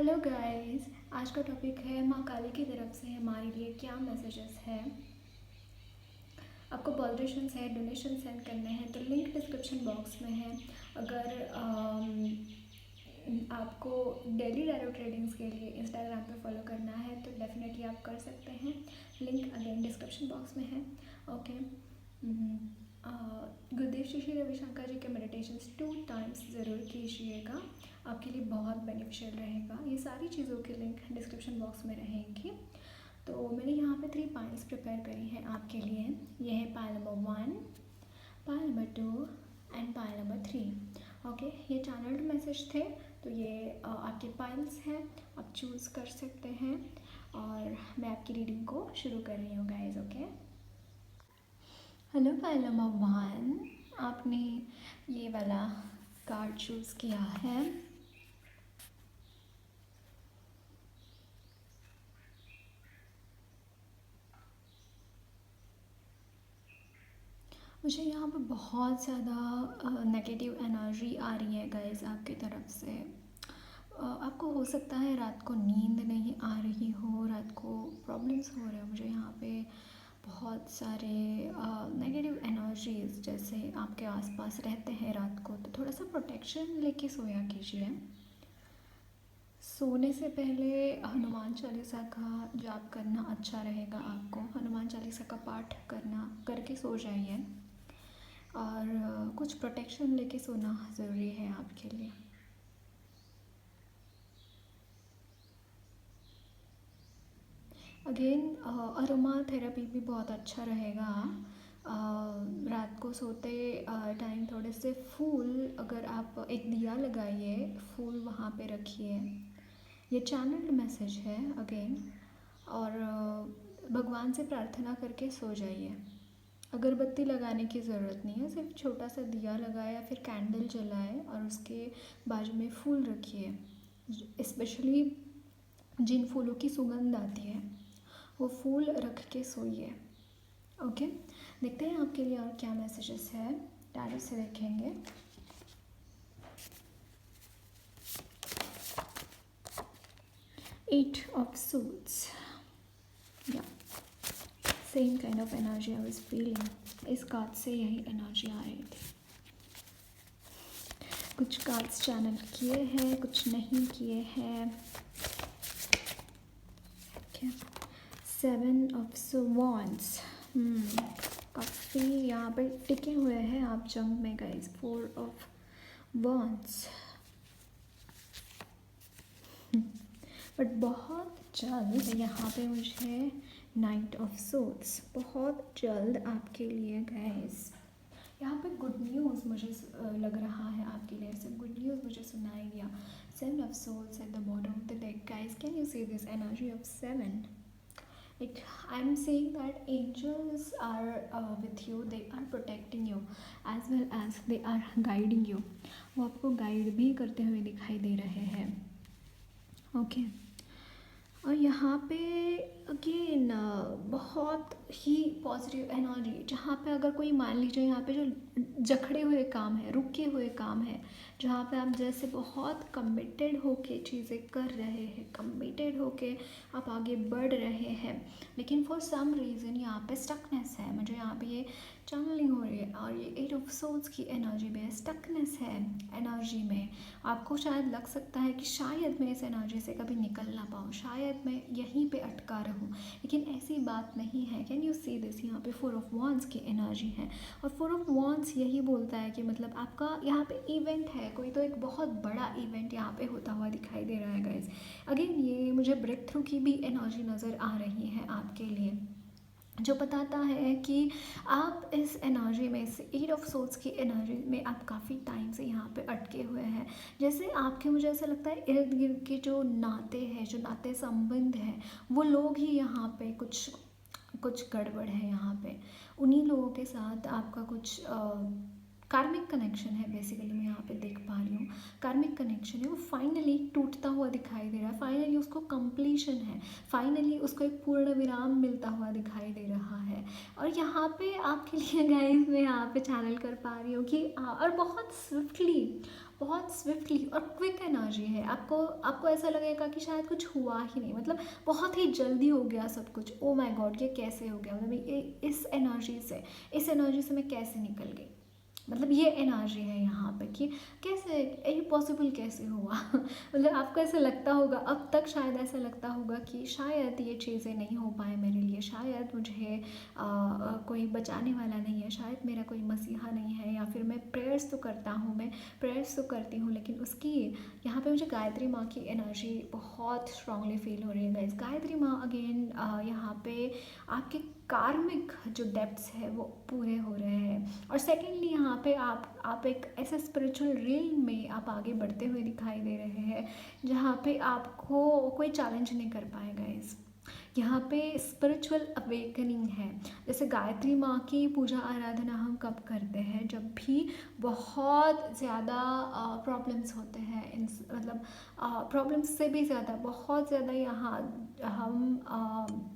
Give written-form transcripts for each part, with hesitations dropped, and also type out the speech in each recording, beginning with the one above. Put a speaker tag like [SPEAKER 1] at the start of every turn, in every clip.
[SPEAKER 1] Hello guys, आज का topic है माँ काली की तरफ से हमारे लिए क्या मैसेजेस है। आपको पॉलिटिशियंस है डोनेशन सेंड करने हैं तो लिंक डिस्क्रिप्शन बॉक्स में है। अगर आपको डेली टैरो ट्रेडिंग्स के लिए इंस्टाग्राम पे फॉलो करना है तो डेफिनेटली आप कर सकते हैं। लिंक अगेन डिस्क्रिप्शन बॉक्स में है। ओके। गुरुदेव श्री श्री रविशंकर जी के मेडिटेशंस 2 टाइम्स ज़रूर कीजिएगा, आपके लिए बहुत बेनिफिशियल रहेगा। ये सारी चीज़ों के लिंक डिस्क्रिप्शन बॉक्स में रहेंगी। तो मैंने यहाँ पे 3 पाइल्स प्रिपेयर करी हैं आपके लिए। ये है pile number 1, pile number 2 and pile number 3। Okay, ये चैनल्ड मैसेज थे तो ये आपके पाइल्स हैं, आप चूज़ कर सकते हैं। और मैं आपकी रीडिंग को शुरू कर रही हूँ guys. Okay, hello pile number 1, आपने ये वाला कार्ड चूज़ किया है। मुझे यहाँ पर बहुत ज़्यादा नेगेटिव एनर्जी आ रही है गाइस आपकी तरफ से। आपको हो सकता है रात को नींद नहीं आ रही हो, रात को प्रॉब्लम्स हो रहे हो। मुझे यहाँ पे बहुत सारे नेगेटिव एनर्जीज जैसे आपके आसपास रहते हैं रात को, तो थोड़ा सा प्रोटेक्शन लेके सोया कीजिए। सोने से पहले हनुमान चालीसा का जाप करना अच्छा रहेगा। आपको हनुमान चालीसा का पाठ करके सो जाइए और कुछ प्रोटेक्शन लेके सोना ज़रूरी है आपके लिए। अगेन अरोमा थेरेपी भी बहुत अच्छा रहेगा। रात को सोते टाइम थोड़े से फूल, अगर आप एक दिया लगाइए, फूल वहाँ पे रखिए। ये चैनल्ड मैसेज है अगेन। और भगवान से प्रार्थना करके सो जाइए। अगरबत्ती लगाने की ज़रूरत नहीं है, सिर्फ छोटा सा दिया लगाए या फिर कैंडल जलाए और उसके बाजू में फूल रखिए। स्पेशली जिन फूलों की सुगंध आती है वो फूल रख के सोइए। ओके, देखते हैं आपके लिए और क्या मैसेजेस है। टैरो से देखेंगे। एट ऑफ सूट्स, या same kind of energy I was feeling. इस कार्ड से यही एनर्जी आ रही थी। कुछ कार्ड्स चैनल किए हैं, कुछ नहीं किए हैं। ओके, 7 ऑफ wands, काफ़ी यहाँ पे टिके हुए हैं आप जंग में गाइस। 4 ऑफ wands, बट बहुत जल्द यहाँ पे मुझे नाइट ऑफ swords, बहुत जल्द आपके लिए गाइस। यहाँ पे गुड न्यूज़ मुझे लग रहा है आपके लिए, सिर्फ गुड न्यूज़ मुझे सुनाई दिया। 7 of swords at the bottom of the deck guys. Can you see this energy of 7? Like, I'm saying that angels are with you, they are protecting you as well as they are guiding you. वो आपको guide भी करते हुए दिखाई दे रहे हैं। Okay, और यहाँ पे अगेन बहुत ही पॉजिटिव एनर्जी। जहाँ पे अगर कोई मान लीजिए यहाँ पे जो जकड़े हुए काम है, रुके हुए काम है, जहाँ पे आप जैसे बहुत कमिटेड होके चीज़ें कर रहे हैं, कमिटेड होके आप आगे बढ़ रहे हैं, लेकिन फॉर सम रीज़न यहाँ पे स्टकनेस है। मुझे यहाँ पे ये चैनलिंग हो रही है और ये 8 ऑफ swords की एनर्जी में स्टकनेस है। एनर्जी में आपको शायद लग सकता है कि शायद मैं इस एनर्जी से कभी निकल ना पाऊँ, शायद मैं यहीं पे अटका रहूँ, लेकिन ऐसी बात नहीं है। Can you see this? यहाँ पे 4 ऑफ wands की एनर्जी है और 4 ऑफ wands यही बोलता है कि मतलब आपका यहाँ पे इवेंट है, कोई तो एक बहुत बड़ा इवेंट यहाँ पे होता हुआ दिखाई दे रहा है गाइज। अगेन ये मुझे ब्रेक थ्रू की भी एनर्जी नज़र आ रही है आपके लिए, जो बताता है कि आप इस एनर्जी में, इस 8 ऑफ swords की एनर्जी में आप काफ़ी टाइम से यहाँ पे अटके हुए हैं। जैसे आपके, मुझे ऐसा लगता है इर्द गिर्द के जो नाते हैं, जो नाते संबंध हैं, वो लोग ही यहाँ पे कुछ गड़बड़ है। यहाँ पे उन्हीं लोगों के साथ आपका कुछ कार्मिक कनेक्शन है बेसिकली, मैं यहाँ पे देख पा रही हूँ कार्मिक कनेक्शन है, वो फाइनली टूटता हुआ दिखाई दे रहा है, फाइनली उसको कंप्लीशन है, फाइनली उसको एक पूर्ण विराम मिलता हुआ दिखाई दे रहा है। और यहाँ पे आपके लिए गाइस मैं यहाँ पे चैनल कर पा रही हूँ कि और बहुत स्विफ्टली और क्विक एनर्जी है। आपको ऐसा लगेगा कि शायद कुछ हुआ ही नहीं, मतलब बहुत ही जल्दी हो गया सब कुछ। ओ माय गॉड, ये कैसे हो गया, मतलब इस एनर्जी से मैं कैसे निकल गई, मतलब ये एनर्जी है यहाँ पे कि कैसे ये पॉसिबल कैसे हुआ। मतलब आपको ऐसा लगता होगा, अब तक शायद ऐसा लगता होगा कि शायद ये चीज़ें नहीं हो पाए मेरे लिए, शायद मुझे कोई बचाने वाला नहीं है, शायद मेरा कोई मसीहा नहीं है, या फिर मैं प्रेयर्स तो करता हूँ, मैं प्रेयर्स तो करती हूँ, लेकिन उसकी यहाँ पे मुझे गायत्री माँ की एनर्जी बहुत स्ट्रांगली फील हो रही है गाइस। गायत्री माँ अगेन यहाँ पे आपके कार्मिक जो डेप्थ्स है वो पूरे हो रहे हैं। और सेकेंडली यहाँ पे आप एक ऐसे स्पिरिचुअल रील में आप आगे बढ़ते हुए दिखाई दे रहे हैं जहाँ पे आपको कोई चैलेंज नहीं कर पाएगा। इस यहाँ पे स्पिरिचुअल अवेकनिंग है। जैसे गायत्री माँ की पूजा आराधना हम कब करते हैं, जब भी बहुत ज़्यादा प्रॉब्लम्स होते हैं, मतलब प्रॉब्लम्स से भी ज़्यादा बहुत ज़्यादा यहाँ हम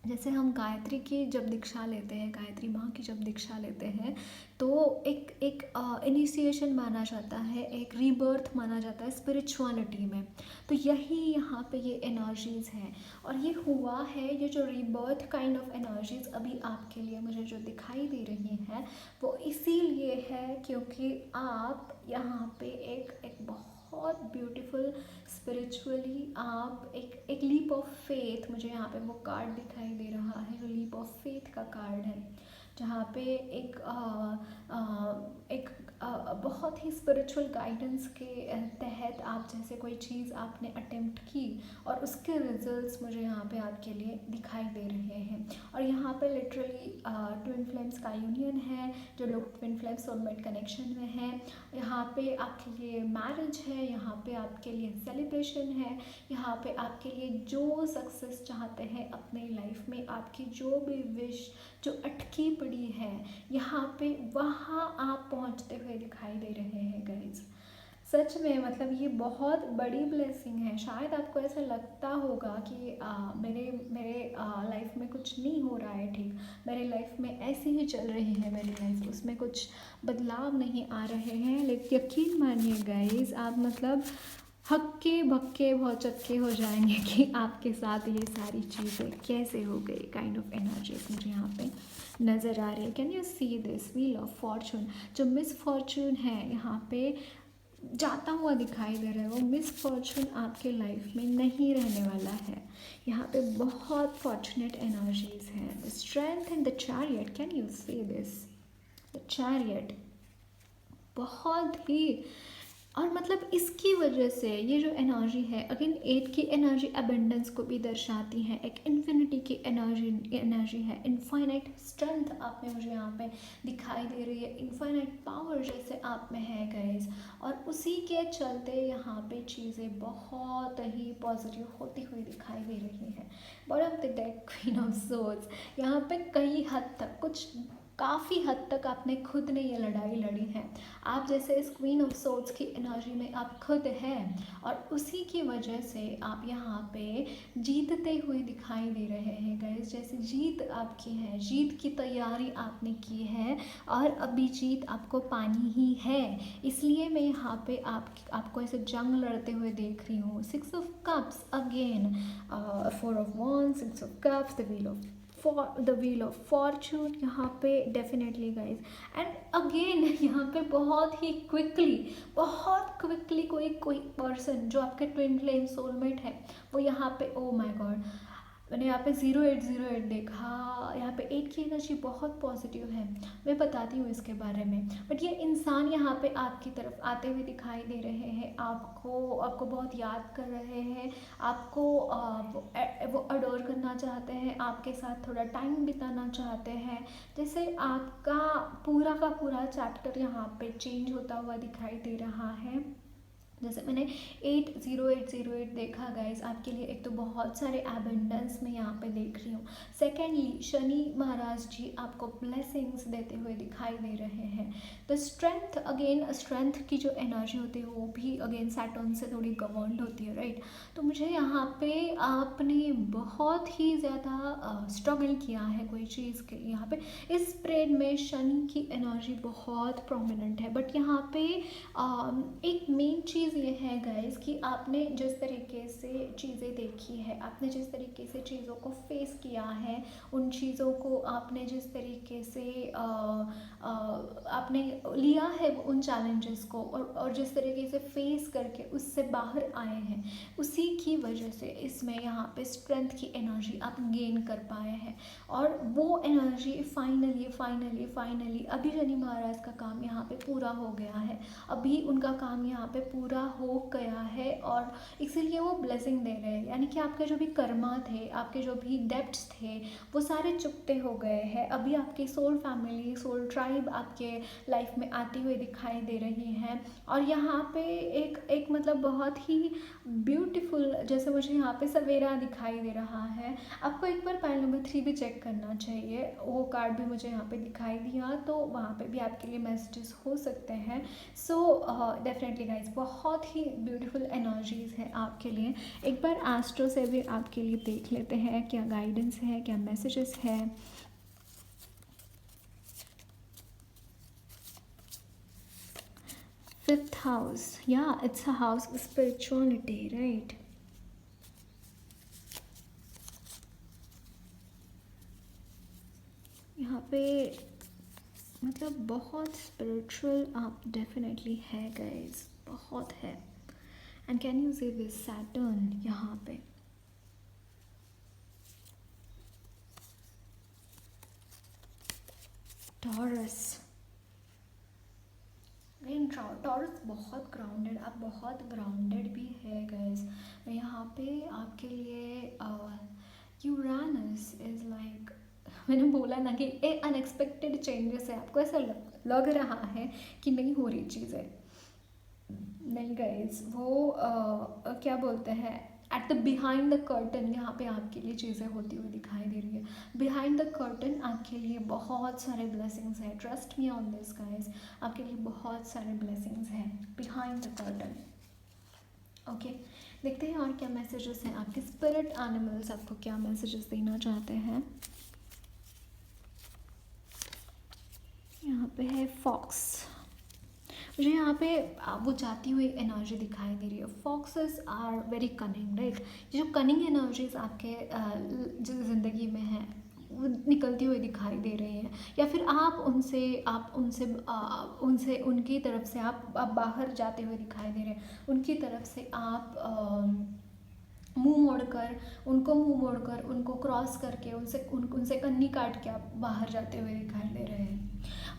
[SPEAKER 1] जैसे हम गायत्री की जब दीक्षा लेते हैं, गायत्री माँ की जब दीक्षा लेते हैं, तो एक इनिशिएशन माना जाता है, एक रीबर्थ माना जाता है स्पिरिचुअलिटी में। तो यही यहाँ पे ये एनर्जीज़ हैं और ये हुआ है, ये जो रीबर्थ काइंड ऑफ एनर्जीज़ अभी आपके लिए मुझे जो दिखाई दे रही हैं वो इसीलिए है क्योंकि आप यहाँ पे एक बहुत ब्यूटीफुल स्पिरिचुअली आप एक लीप ऑफ फेथ, मुझे यहाँ पे वो कार्ड दिखाई दे रहा है जो लीप ऑफ फेथ का कार्ड है, जहाँ पे एक बहुत ही स्पिरिचुअल गाइडेंस के तहत आप जैसे कोई चीज़ आपने अटेम्प्ट की और उसके रिजल्ट्स मुझे यहाँ पे आपके लिए दिखाई दे रहे हैं। और यहाँ पे लिटरली ट्विन फ्लेम्स का यूनियन है, जो लोग ट्विन फ्लेम सोलमेट कनेक्शन में हैं, यहाँ पे आपके लिए मैरिज है, यहाँ पे आपके लिए सेलिब्रेशन है, यहाँ पे आपके लिए जो सक्सेस चाहते हैं अपने लाइफ में, आपकी जो भी विश जो अटकी पड़ी है यहाँ पे वहाँ आप पहुँचते हुए दिखाई दे रहे हैं गाइज। सच में मतलब ये बहुत बड़ी ब्लेसिंग है। शायद आपको ऐसा लगता होगा कि मेरे लाइफ में कुछ नहीं हो रहा है ठीक, मेरे लाइफ में ऐसी ही चल रही है मेरी लाइफ, उसमें कुछ बदलाव नहीं आ रहे हैं, लेकिन यकीन मानिए गाइज आप मतलब हक्के भक्के भौचक्के हो जाएंगे कि आपके साथ ये सारी चीज़ें कैसे हो गई। काइंड ऑफ एनर्जीज मुझे यहाँ पे नज़र आ रही है। Can you see this wheel of Fortune, जो मिस फॉर्चून है यहाँ पे जाता हुआ दिखाई दे रहा है, वो मिस फॉर्चून आपके लाइफ में नहीं रहने वाला है। यहाँ पे बहुत फॉर्चुनेट एनर्जीज हैं। The strength in the chariot, can you see this, the chariot बहुत ही, और मतलब इसकी वजह से ये जो एनर्जी है अगेन 8 की एनर्जी अबेंडेंस को भी दर्शाती है, एक इन्फिनिटी की एनर्जी है, इनफाइनाइट स्ट्रेंथ आप में मुझे यहाँ पे दिखाई दे रही है, इनफाइनाइट पावर जैसे आप में है गाइस। और उसी के चलते यहाँ पे चीज़ें बहुत ही पॉजिटिव होती हुई दिखाई दे रही हैं। Bottom of the deck queen of swords, यहाँ पे कई हद तक कुछ काफ़ी हद तक आपने खुद ने ये लड़ाई लड़ी है। आप जैसे इस क्वीन ऑफ सोर्ड्स की एनर्जी में आप खुद हैं और उसी की वजह से आप यहाँ पे जीतते हुए दिखाई दे रहे हैं गाइस। जैसे जीत आपकी है, जीत की तैयारी आपने की है और अभी जीत आपको पानी ही है। इसलिए मैं यहाँ पे आपको ऐसे जंग लड़ते हुए देख रही हूँ। 6 of cups again, 4 of wands, 6 of cups, the wheel of Fortune यहाँ पे डेफिनेटली गाइज। एंड अगेन यहाँ पे बहुत क्विकली कोई पर्सन जो आपके ट्विन फ्लेम सोलमेट है वो यहाँ पे, ओ माय गॉड, मैंने यहाँ पे 0808 देखा, यहाँ पे 8 की एनर्जी बहुत पॉजिटिव है, मैं बताती हूँ इसके बारे में। बट ये इंसान यहाँ पे आपकी तरफ आते हुए दिखाई दे रहे हैं, आपको बहुत याद कर रहे हैं, आपको वो अडोर करना चाहते हैं, आपके साथ थोड़ा टाइम बिताना चाहते हैं। जैसे आपका पूरा का पूरा चैप्टर यहाँ पे चेंज होता हुआ दिखाई दे रहा है। जैसे मैंने 80808 देखा गाइस, आपके लिए एक तो बहुत सारे एबंडेंस में यहाँ पे देख रही हूँ। सेकेंडली शनि महाराज जी आपको ब्लेसिंग्स देते हुए दिखाई दे रहे हैं। द स्ट्रेंथ, अगेन स्ट्रेंथ की जो एनर्जी होती है वो भी अगेन सैटर्न से थोड़ी गवर्नड होती है, राइट। तो मुझे यहाँ पे आपने बहुत ही ज़्यादा स्ट्रगल किया है कोई चीज़ के लिए। यहाँ पे इस स्प्रेड में शनि की एनर्जी बहुत प्रोमिनेंट है, बट यहाँ पे एक मेन चीज़ ये है गाइस कि आपने जिस तरीके से चीज़ें देखी है, आपने जिस तरीके से चीज़ों को फेस किया है, उन चीज़ों को आपने जिस तरीके से आपने लिया है उन चैलेंजेस को, और जिस तरीके से फेस करके उससे बाहर आए हैं, उसी की वजह से इसमें यहाँ पे स्ट्रेंथ की एनर्जी आप गेन कर पाए हैं। और वो एनर्जी फाइनली अभी शनि महाराज का काम यहाँ पे पूरा हो गया है, अभी उनका काम यहाँ पे पूरा हो गया है, और इसीलिए वो ब्लेसिंग दे रहे हैं। यानी कि आपके जो भी कर्मा थे, आपके जो भी डेब्ट्स थे, वो सारे चुकते हो गए हैं। अभी आपकी सोल फैमिली, सोल ट्राइब आपके लाइफ में आती हुई दिखाई दे रही हैं। और यहाँ पे एक मतलब बहुत ही ब्यूटीफुल, जैसे मुझे यहाँ पे सवेरा दिखाई दे रहा है। आपको एक बार पाइल नंबर 3 भी चेक करना चाहिए, वो कार्ड भी मुझे यहाँ पे दिखाई दिया, तो वहाँ पे भी आपके लिए मैसेजेस हो सकते हैं। सो डेफिनेटली गाइज, बहुत ही ब्यूटीफुल एनर्जीज है आपके लिए। एक बार एस्ट्रो से भी आपके लिए देख लेते हैं क्या गाइडेंस है, क्या मैसेजेस है। फिफ्थ हाउस, या it's a house of spirituality, right. यहाँ पे मतलब बहुत स्पिरिचुअल आप डेफिनेटली है गाइज, बहुत है। एंड कैन यू से दिस सैटर्न यहाँ पे, टॉरस, टॉरस बहुत ग्राउंडेड, आप बहुत ग्राउंडेड भी है गाइज। यहाँ पे आपके लिए यूरानस इज़ लाइक, मैंने बोला ना कि एक अनएक्सपेक्टेड चेंजेस है। आपको ऐसा लग रहा है कि नहीं हो रही चीज़ें, नहीं गाइज, वो क्या बोलते हैं, at the behind the curtain यहाँ पे आपके लिए चीज़ें होती हुई दिखाई दे रही है। बिहाइंड द कर्टन आपके लिए बहुत सारे ब्लेसिंग्स हैं, trust me on this guys, आपके लिए बहुत सारे ब्लेसिंग्स हैं बिहाइंड द कर्टन। ओके, देखते हैं और क्या मैसेजेस हैं आपके स्पिरिट एनिमल्स आपको क्या मैसेजेस देना चाहते हैं। यहाँ पे है फॉक्स, मुझे यहाँ पे वो जाती हुई एनर्जी दिखाई दे रही है। Foxes are very cunning, right. ये जो कनिंग एनर्जीज आपके जो ज़िंदगी में है वो निकलती हुई दिखाई दे रही हैं, या फिर आप उनसे उनकी तरफ से आप बाहर जाते हुए दिखाई दे रहे हैं। उनकी तरफ से आप मुंह मोड़कर उनको क्रॉस करके उनसे कन्नी काट के आप बाहर जाते हुए दिखाई दे रहे हैं।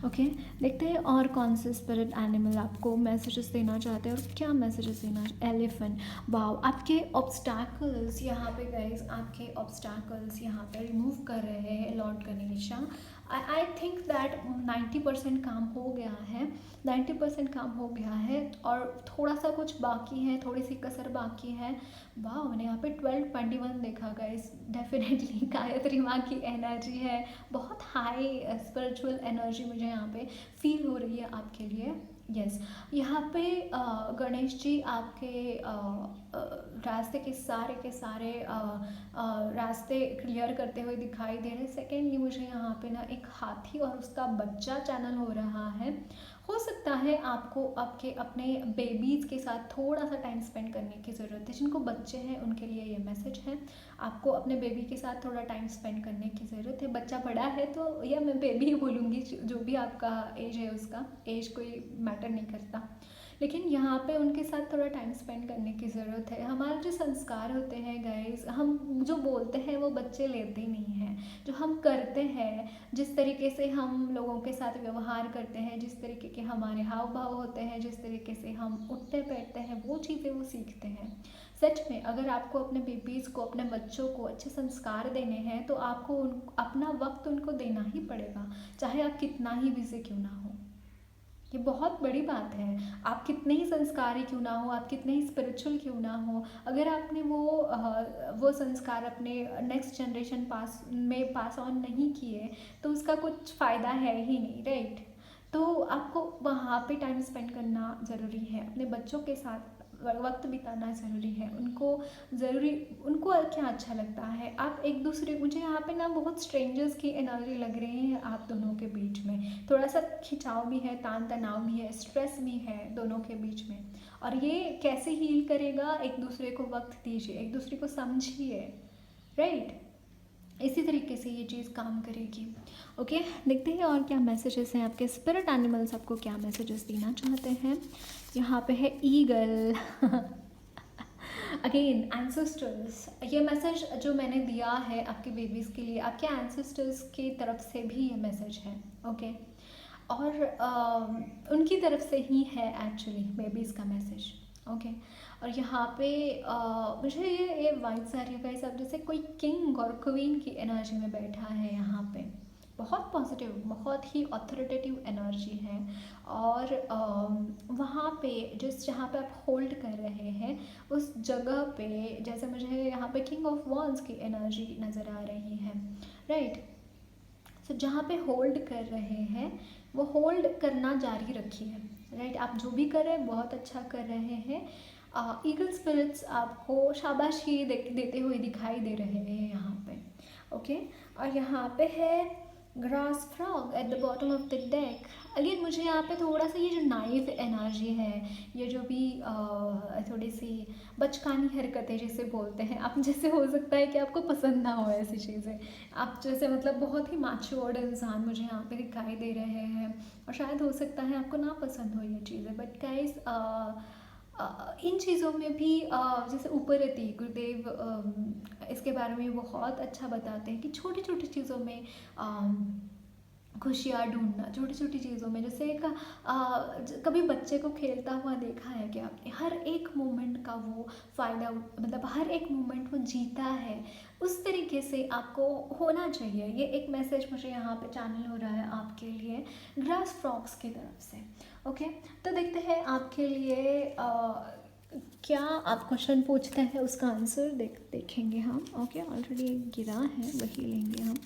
[SPEAKER 1] ओके, देखते हैं और कौन से स्पिरिट एनिमल आपको मैसेजेस देना चाहते हैं और क्या मैसेजेस देना। एलिफेंट, वाओ, आपके ऑब्स्टैकल्स यहाँ पे गाइज, आपके ऑब्स्टैकल्स यहाँ पे रिमूव कर रहे हैं Lord Ganesha. I think that 90% काम हो गया है, 90% काम हो गया है, और थोड़ा सा कुछ बाकी है, थोड़ी सी कसर बाकी है। वाह, मैंने यहाँ पे 1221 देखा गाइस, डेफिनेटली गायत्री माँ की एनर्जी है, बहुत हाई स्पिरिचुअल एनर्जी मुझे यहाँ पे फील हो रही है आपके लिए। यस, यहाँ पे गणेश जी आपके रास्ते के सारे रास्ते क्लियर करते हुए दिखाई दे रहे हैं। सेकेंडली मुझे यहाँ पे ना एक हाथी और उसका बच्चा चैनल हो रहा है। हो सकता है आपको आपके अपने बेबीज़ के साथ थोड़ा सा टाइम स्पेंड करने की ज़रूरत है। जिनको बच्चे हैं उनके लिए ये मैसेज है, आपको अपने बेबी के साथ थोड़ा टाइम स्पेंड करने की ज़रूरत है। बच्चा बड़ा है तो या मैं बेबी ही बोलूँगी, जो भी आपका एज है उसका एज कोई मैटर नहीं करता, लेकिन यहाँ पे उनके साथ थोड़ा टाइम स्पेंड करने की ज़रूरत है। हमारे जो संस्कार होते हैं गाइस, हम जो बोलते हैं वो बच्चे लेते नहीं हैं। जो हम करते हैं, जिस तरीके से हम लोगों के साथ व्यवहार करते हैं, जिस तरीके के हमारे हाव भाव होते हैं, जिस तरीके से हम उठते बैठते हैं, वो चीज़ें वो सीखते हैं। सच में अगर आपको अपने बेबीज़ को, अपने बच्चों को अच्छे संस्कार देने हैं तो आपको अपना वक्त उनको देना ही पड़ेगा, चाहे आप कितना ही बिजी क्यों ना हो। ये बहुत बड़ी बात है। आप कितने ही संस्कारी क्यों ना हो, आप कितने ही स्पिरिचुअल क्यों ना हो, अगर आपने वो संस्कार अपने नेक्स्ट जनरेशन पास ऑन नहीं किए तो उसका कुछ फ़ायदा है ही नहीं, राइट। तो आपको वहाँ पे टाइम स्पेंड करना ज़रूरी है, अपने बच्चों के साथ वक्त बिताना ज़रूरी है। उनको क्या अच्छा लगता है, आप एक दूसरे, मुझे यहाँ पे ना बहुत स्ट्रेंजर्स की एनर्जी लग रही है आप दोनों के बीच में। थोड़ा सा खिंचाव भी है, तान तनाव भी है, स्ट्रेस भी है दोनों के बीच में। और ये कैसे हील करेगा, एक दूसरे को वक्त दीजिए, एक दूसरे को समझिए, राइट। इसी तरीके से ये चीज़ काम करेगी। ओके, देखते हैं और क्या मैसेजेस हैं आपके। स्पिरिट एनिमल्स आपको क्या मैसेजेस देना चाहते हैं। यहाँ पे है ईगल अगेन एंसेस्टर्स, ये मैसेज जो मैंने दिया है आपके बेबीज़ के लिए, आपके एंसेस्टर्स की तरफ से भी ये मैसेज है। ओके, और उनकी तरफ से ही है एक्चुअली बेबीज़ का मैसेज। ओके, और यहाँ पे मुझे ये वाइब्स आ रही है गाइस, अब जैसे कोई किंग और क्वीन की एनर्जी में बैठा है यहाँ पे। बहुत पॉजिटिव, बहुत ही ऑथोरिटेटिव एनर्जी है। और वहाँ पे जहाँ पे आप होल्ड कर रहे हैं उस जगह पे, जैसे मुझे यहाँ पे किंग ऑफ वॉन्ड्स की एनर्जी नज़र आ रही है, राइट। सो जहाँ पे होल्ड कर रहे हैं वो होल्ड करना जारी रखिए, राइट। आप जो भी कर रहे हैं बहुत अच्छा कर रहे हैं। ईगल स्पिरिट्स आपको शाबाशी देते हुए दिखाई दे रहे हैं यहाँ पे। ओके, और यहाँ पे है grass frog at the bottom of the deck. Again मुझे यहाँ पे थोड़ा सा ये जो नाइव एनर्जी है, ये जो भी थोड़ी सी बचकानी हरकतें जिसे बोलते हैं, आप जैसे हो सकता है कि आपको पसंद ना हो ऐसी चीज़ें, आप जैसे मतलब बहुत ही मैच्योर्ड इंसान मुझे यहाँ पे दिखाई दे रहे हैं। और शायद हो सकता है आपको ना पसंद हो ये चीज़ें, बट गाइस इन चीज़ों में भी जैसे ऊपर रहती है गुरुदेव इसके बारे में बहुत अच्छा बताते हैं कि छोटी छोटी चीज़ों में खुशियाँ ढूंढना, छोटी छोटी चीज़ों में। जैसे एक कभी बच्चे को खेलता हुआ देखा है कि आपने, हर एक मोमेंट का वो फ़ायदा, मतलब हर एक मोमेंट वो जीता है, उस तरीके से आपको होना चाहिए। ये एक मैसेज मुझे यहाँ पे चैनल हो रहा है आपके लिए ग्रास फ्रॉक्स की तरफ से। ओके, तो देखते हैं आपके लिए क्या आप क्वेश्चन पूछते हैं उसका आंसर देखेंगे हम। ओके, ऑलरेडी एक गिरा है वही लेंगे हम।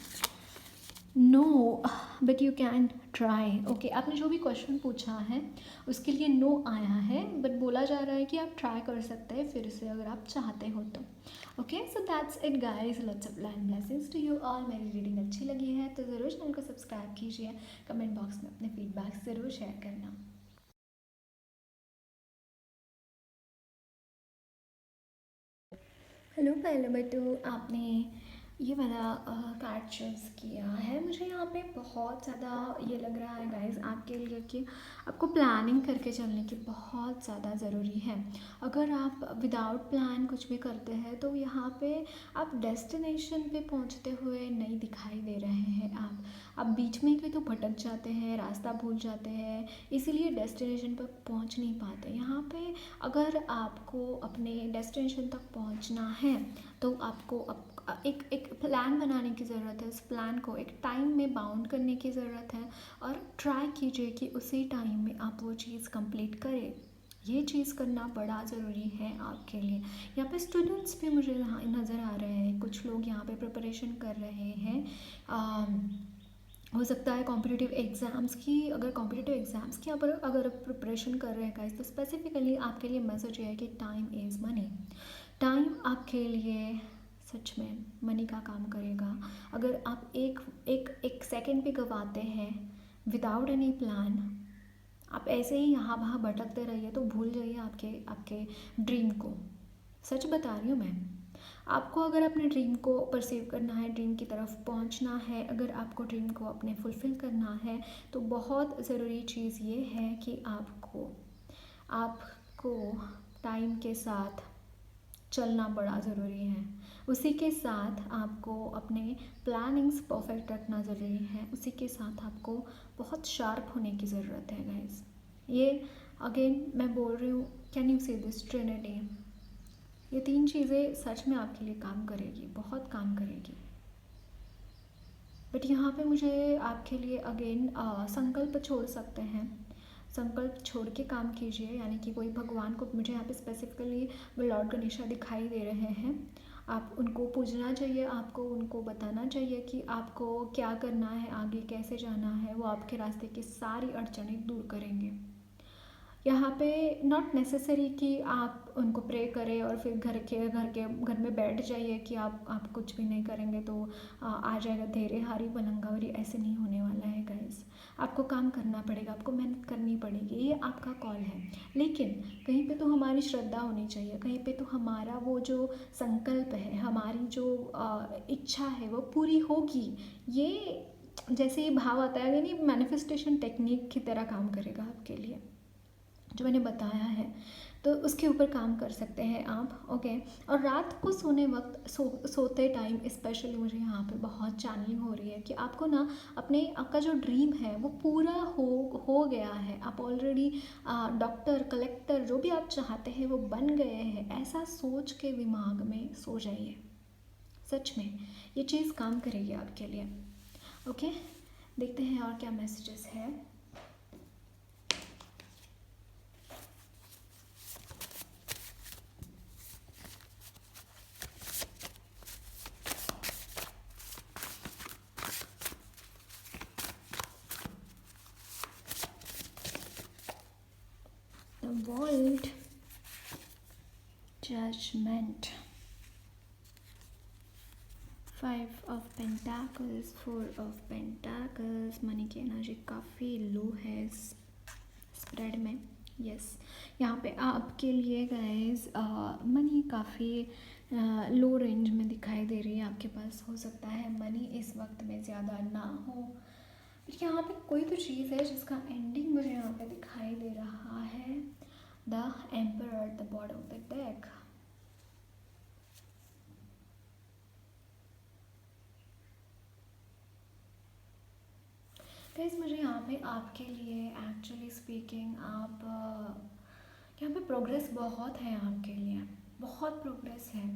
[SPEAKER 1] No but you can try. Okay, आपने जो भी क्वेश्चन पूछा है उसके लिए नो आया है, बट बोला जा रहा है कि आप ट्राई कर सकते हैं फिर से अगर आप चाहते हो तो। Okay, so that's it guys, lots of love and blessings to you all. मेरी रीडिंग अच्छी लगी है तो ज़रूर चैनल को सब्सक्राइब कीजिए, कमेंट बॉक्स में अपने फीडबैक ज़रूर शेयर करना। हेलो पहले बटू, आपने ये वाला कार्ड चूज़ किया है। मुझे यहाँ पे बहुत ज़्यादा ये लग रहा है गाइस आपके लिए कि आपको प्लानिंग करके चलने की बहुत ज़्यादा ज़रूरी है। अगर आप विदाउट प्लान कुछ भी करते हैं तो यहाँ पे आप डेस्टिनेशन पे पहुँचते हुए नहीं दिखाई दे रहे हैं। आप बीच में भी तो भटक जाते हैं, रास्ता भूल जाते हैं, इसीलिए डेस्टिनेशन पर पहुँच नहीं पाते। यहाँ पे अगर आपको अपने डेस्टिनेशन तक पहुँचना है तो आपको एक प्लान बनाने की ज़रूरत है। उस प्लान को एक टाइम में बाउंड करने की ज़रूरत है और ट्राई कीजिए कि उसी टाइम में आप वो चीज़ कंप्लीट करें। ये चीज़ करना बड़ा ज़रूरी है आपके लिए। यहाँ पे स्टूडेंट्स भी मुझे यहाँ नज़र आ रहे हैं, कुछ लोग यहाँ पे प्रिपरेशन कर रहे हैं। हो सकता है कॉम्पिटिटिव एग्ज़ाम्स की, अगर कॉम्पिटिटिव एग्ज़ाम्स की अगर प्रिपरेशन कर रहे हैं गाइस, तो स्पेसिफिकली आपके लिए मैसेज ये है कि टाइम इज़ मनी। टाइम आपके लिए सच में मनी का काम करेगा। अगर आप एक सेकंड भी गंवाते हैं विदाउट एनी प्लान, आप ऐसे ही यहाँ वहाँ भटकते रहिए तो भूल जाइए आपके ड्रीम को। सच बता रही हूँ मैं। आपको अगर अपने ड्रीम को परसीव करना है, ड्रीम की तरफ पहुँचना है, अगर आपको ड्रीम को अपने फुलफ़िल करना है तो बहुत ज़रूरी चीज़ ये है कि आपको टाइम के साथ चलना बड़ा ज़रूरी है। उसी के साथ आपको अपने प्लानिंग्स परफेक्ट रखना ज़रूरी है। उसी के साथ आपको बहुत शार्प होने की ज़रूरत है गाइस। ये अगेन मैं बोल रही हूँ, कैन यू से दिस ट्रिनिटी, ये 3 चीज़ें सच में आपके लिए काम करेगी, बहुत काम करेगी। बट यहाँ पे मुझे आपके लिए अगेन संकल्प छोड़ सकते हैं। संकल्प छोड़ के काम कीजिए, यानी कि कोई भगवान को, मुझे यहाँ पे स्पेसिफिकली वो लॉर्ड गणेशा दिखाई दे रहे हैं। आप उनको पूजना चाहिए, आपको उनको बताना चाहिए कि आपको क्या करना है, आगे कैसे जाना है। वो आपके रास्ते की सारी अड़चनें दूर करेंगे। यहाँ पे नॉट नेसेसरी कि आप उनको प्रे करें और फिर घर में बैठ जाइए कि आप कुछ भी नहीं करेंगे तो आ जाएगा धैर्य हारी पलंगावरी। ऐसे नहीं होने वाला है गाइस। आपको काम करना पड़ेगा, आपको मेहनत करनी पड़ेगी, ये आपका कॉल है। लेकिन कहीं पे तो हमारी श्रद्धा होनी चाहिए, कहीं पे तो हमारा वो जो संकल्प है, हमारी जो इच्छा है वो पूरी होगी। ये जैसे ये भाव आता है, यानी मैनिफेस्टेशन टेक्निक की तरह काम करेगा आपके लिए, जो मैंने बताया है। तो उसके ऊपर काम कर सकते हैं आप, ओके। और रात को सोने वक्त सोते टाइम स्पेशली मुझे यहाँ पे बहुत चैनलिंग हो रही है कि आपको ना अपने आपका जो ड्रीम है वो पूरा हो गया है। आप ऑलरेडी डॉक्टर, कलेक्टर, जो भी आप चाहते हैं वो बन गए हैं। ऐसा सोच के दिमाग में सो जाइए। सच में ये चीज़ काम करेगी आपके लिए, ओके। देखते हैं और क्या मैसेजेस है। The world, judgment, 5 of Pentacles, 4 of Pentacles। Money की एनर्जी काफ़ी लो है स्प्रेड में। यस, यहाँ पे आपके लिए गाइस मनी काफ़ी लो रेंज में दिखाई दे रही है आपके पास। हो सकता है मनी इस वक्त में ज़्यादा ना हो, बट यहाँ पे कोई तो चीज़ है जिसका एंडिंग मुझे यहाँ पे दिखाई दे रहा है। The emperor, the bottom of the deck. Guys मुझे यहाँ पे आपके लिए एक्चुअली स्पीकिंग, आप यहाँ पे प्रोग्रेस बहुत है आपके लिए, बहुत प्रोग्रेस है।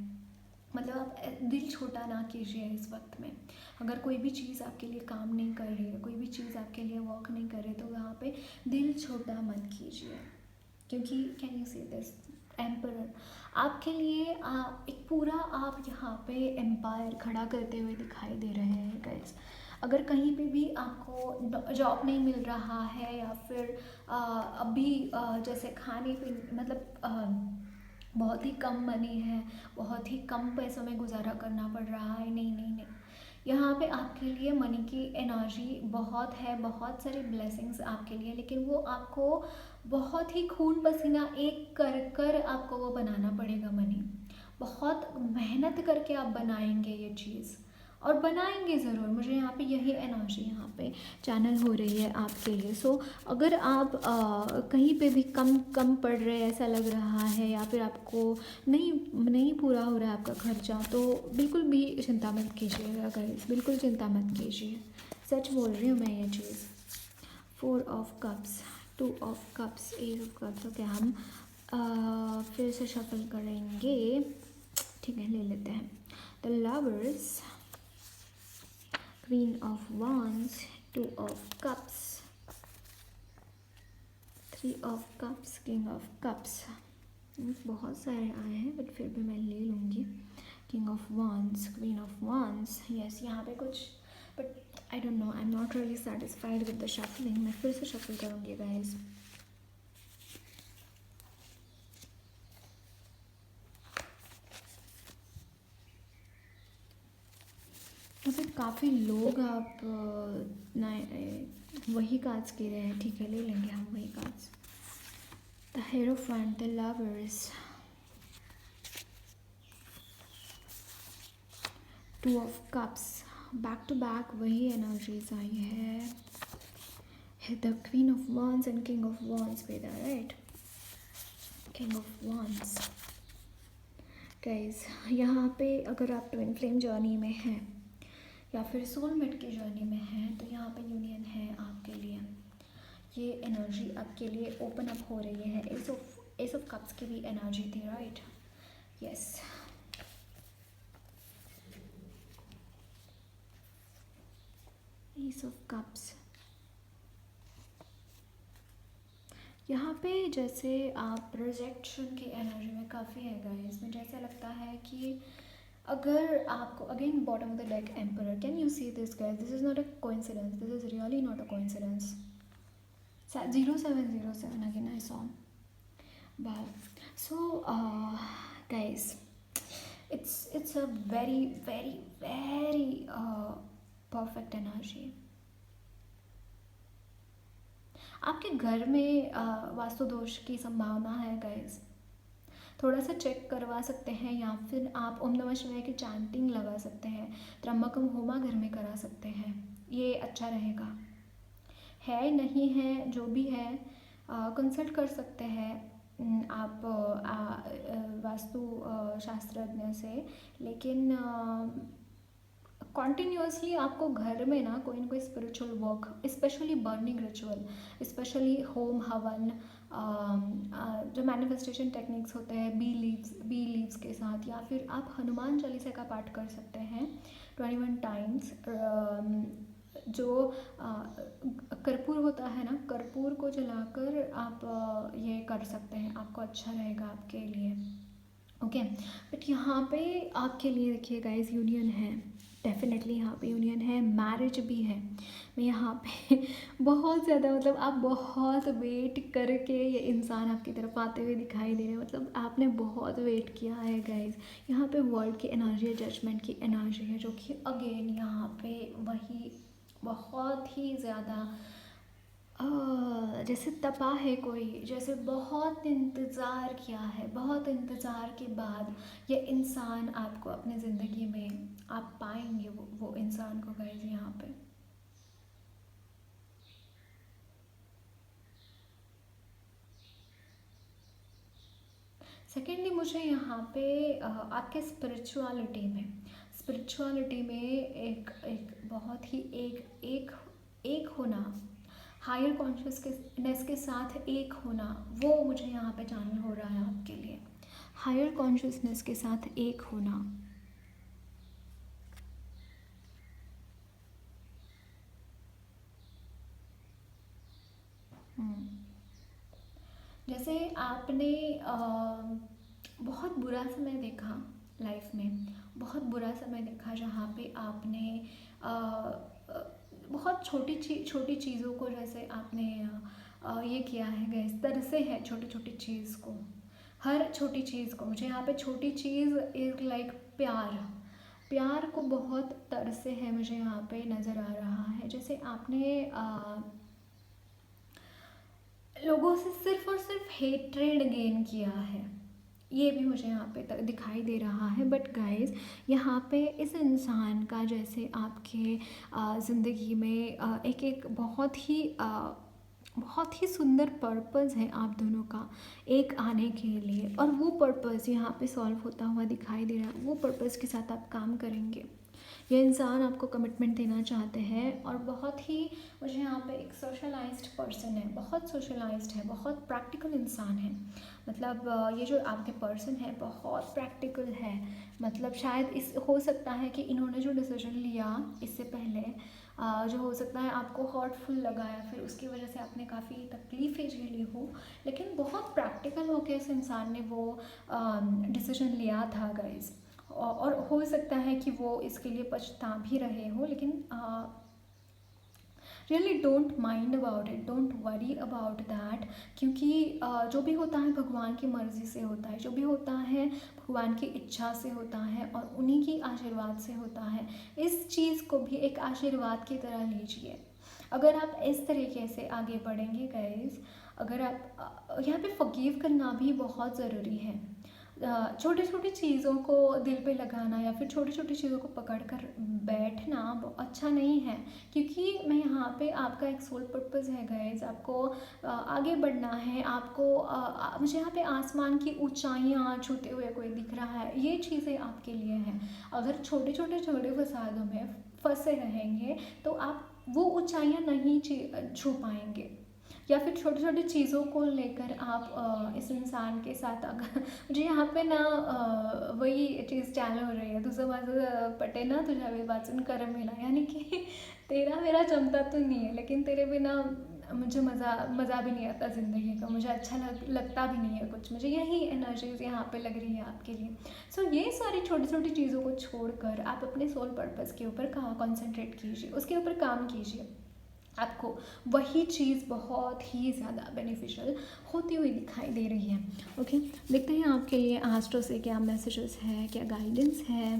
[SPEAKER 1] मतलब आप दिल छोटा ना कीजिए इस वक्त में। अगर कोई भी चीज़ आपके लिए काम नहीं कर रही है, कोई भी चीज़ आपके लिए वर्क नहीं कर रही, तो यहाँ पे दिल छोटा मत कीजिए। क्योंकि can you see this emperor आपके लिए एक पूरा आप यहाँ पे एम्पायर खड़ा करते हुए दिखाई दे रहे हैं गाइस। अगर कहीं पे भी आपको जॉब नहीं मिल रहा है, या फिर अभी जैसे खाने पीने, मतलब बहुत ही कम मनी है, बहुत ही कम पैसों में गुजारा करना पड़ रहा है, नहीं नहीं नहीं, यहाँ पे आपके लिए मनी की एनर्जी बहुत है, बहुत सारी ब्लेसिंग्स आपके लिए। लेकिन वो आपको बहुत ही खून पसीना एक कर कर आपको वो बनाना पड़ेगा मनी। बहुत मेहनत करके आप बनाएंगे ये चीज़, और बनाएंगे ज़रूर। मुझे यहाँ पे यही एनर्जी यहाँ पे चैनल हो रही है आपके लिए। सो अगर आप कहीं पे भी कम पड़ रहे ऐसा लग रहा है, या फिर आपको नहीं पूरा हो रहा है आपका खर्चा, तो बिल्कुल भी चिंता मत कीजिएगा गाइस, बिल्कुल चिंता मत कीजिए। सच बोल रही हूँ मैं ये चीज़। 4 of cups, 2 of cups, 8 of cups. Okay, हम फिर से शफल करेंगे, ठीक है, ले लेते हैं। The lovers, Queen of Wands, 2 of Cups, 3 of Cups, King of Cups। बहुत सारे आए हैं बट फिर भी मैं ले लूँगी। King of Wands, Queen of Wands। Yes, यहाँ पे कुछ, but I don't know, I am not really satisfied with the shuffling. मैं फिर से शफल करूँगी गाइज। वैसे काफ़ी लोग आप वही कार्ड्स के रहे हैं, ठीक है, ले लेंगे हम वही cards. The hierophant, the lovers, 2 of cups, back to back वही एनर्जीज आई है। The queen of wands and king of wands पे था, right? King of wands. Guys यहाँ पे अगर आप ट्विन फ्लेम जर्नी में हैं या फिर सोलमेट की जर्नी में हैं, तो यहाँ पे यूनियन है आपके लिए। ये एनर्जी आपके लिए ओपन अप हो रही है। एस ऑफ कप्स की भी एनर्जी थी, right? Yes. S of cups, यहाँ पे जैसे आप रिजेक्शन की एनर्जी में काफ़ी है गाइस, इसमें जैसे लगता है कि अगर आपको again bottom of the deck emperor, can you see this guys, this is not a coincidence, this is really not a coincidence. 0707 again I saw. Wow. So guys, it's a very very very perfect energy. आपके घर में वास्तु दोष की संभावना है guys, थोड़ा सा check करवा सकते हैं, या फिर आप ओम नमः शिवाय की चैंटिंग लगा सकते हैं, त्र्यंबकम होमा घर में करा सकते हैं, ये अच्छा रहेगा. है नहीं है जो भी है कंसल्ट कर सकते हैं आप वास्तु शास्त्रज्ञ से. लेकिन कॉन्टीन्यूसली आपको घर में ना कोई spiritual work, specially burning ritual, specially home हवन, जो मैनिफेस्टेशन टेक्निक्स होते हैं बी लीव्स के साथ, या फिर आप हनुमान चालीसा का पाठ कर सकते हैं 21 टाइम्स. जो कर्पूर होता है ना, कर्पूर को जलाकर आप ये कर सकते हैं, आपको अच्छा रहेगा आपके लिए. ओके. बट यहाँ पे आपके लिए देखिए गाइस, यूनियन है, डेफिनेटली यहाँ पे यूनियन है, मैरिज भी है. मैं यहाँ पे बहुत ज़्यादा, मतलब आप बहुत वेट करके ये इंसान आपकी तरफ आते हुए दिखाई दे रहे हैं, मतलब आपने बहुत वेट किया है गाइस. यहाँ पे वर्ल्ड की एनर्जी है, जजमेंट की एनर्जी है, जो कि अगेन यहाँ पे वही बहुत ही ज़्यादा जैसे तपा है कोई, जैसे बहुत इंतज़ार किया है, बहुत इंतज़ार के बाद ये इंसान आपको अपने ज़िंदगी में आप पाएंगे, वो इंसान को गाइस यहाँ पे. सेकेंडली मुझे यहाँ पे आपके स्पिरिचुअलिटी में एक एक बहुत ही एक एक होना, हायर कॉन्शियसनेस के साथ एक होना, वो मुझे यहाँ पे चैनल हो रहा है आपके लिए. हायर कॉन्शियसनेस के साथ एक होना. जैसे आपने बहुत बुरा समय देखा लाइफ में, बहुत बुरा समय देखा जहाँ पे आपने बहुत छोटी चीज़ों को, जैसे आपने ये किया है गैस, तरसे है छोटी छोटी चीज़ को, हर छोटी चीज़ को. मुझे यहाँ पे छोटी चीज़ इज़ लाइक प्यार को बहुत तरसे है, मुझे यहाँ पे नज़र आ रहा है. जैसे आपने लोगों से सिर्फ और सिर्फ हेट्रेड गेन किया है, ये भी मुझे यहाँ पे दिखाई दे रहा है. बट गाइस, यहाँ पे इस इंसान का जैसे आपके ज़िंदगी में एक बहुत ही सुंदर पर्पज़ है आप दोनों का एक आने के लिए, और वो पर्पज़ यहाँ पे सॉल्व होता हुआ दिखाई दे रहा है. वो पर्पज़ के साथ आप काम करेंगे. ये इंसान आपको कमिटमेंट देना चाहते हैं, और बहुत ही, मुझे यहाँ पे एक सोशलाइज्ड पर्सन है, बहुत सोशलाइज्ड है, बहुत प्रैक्टिकल इंसान है. मतलब ये जो आपके पर्सन है बहुत प्रैक्टिकल है. मतलब शायद इस हो सकता है कि इन्होंने जो डिसीजन लिया इससे पहले, जो हो सकता है आपको हर्टफुल लगा, या फिर उसकी वजह से आपने काफ़ी तकलीफ़ें झेली हो, लेकिन बहुत प्रैक्टिकल होकर इस इंसान ने वो डिसीजन लिया था गाइस. और हो सकता है कि वो इसके लिए पछता भी रहे हो, लेकिन really don't mind about it, don't worry about that. क्योंकि जो भी होता है भगवान की मर्ज़ी से होता है, जो भी होता है भगवान की इच्छा से होता है, और उन्हीं की आशीर्वाद से होता है. इस चीज़ को भी एक आशीर्वाद की तरह लीजिए. अगर आप इस तरीके से आगे बढ़ेंगे गाइस, अगर आप यहाँ पे फॉरगिव करना भी बहुत ज़रूरी है. छोटी छोटी चीज़ों को दिल पे लगाना, या फिर छोटी छोटी चीज़ों को पकड़ कर बैठना अच्छा नहीं है. क्योंकि मैं यहाँ पे आपका एक सोल पर्पज़ है गाइस, आपको आगे बढ़ना है, आपको मुझे यहाँ पे आसमान की ऊंचाइयाँ छूते हुए कोई दिख रहा है, ये चीज़ें आपके लिए हैं. अगर छोटे छोटे झगड़े फसादों में फंसे रहेंगे तो आप वो ऊंचाइयाँ नहीं छू पाएंगे. या फिर छोटी छोटी चीज़ों को लेकर आप इस इंसान के साथ, अगर मुझे यहाँ पे ना वही चीज़ चालू हो रही है, तुझं माझं पटे ना तुझ्या वे वाचून कर मिला, यानी कि तेरा मेरा जमता तो नहीं है, लेकिन तेरे बिना मुझे मज़ा भी नहीं आता ज़िंदगी का, मुझे अच्छा लगता भी नहीं है कुछ, मुझे यही एनर्जीज यहाँ पे लग रही है आपके लिए। सो ये सारी छोटी छोटी चीज़ों को छोड़कर आप अपने सोल पर्पस के ऊपर कहाँ कॉन्सेंट्रेट कीजिए, उसके ऊपर काम कीजिए। आपको वही चीज़ बहुत ही ज़्यादा बेनिफिशियल होती हुई दिखाई दे रही है। ओके, देखते हैं आपके लिए एस्ट्रो से क्या मैसेजेस है, क्या गाइडेंस है।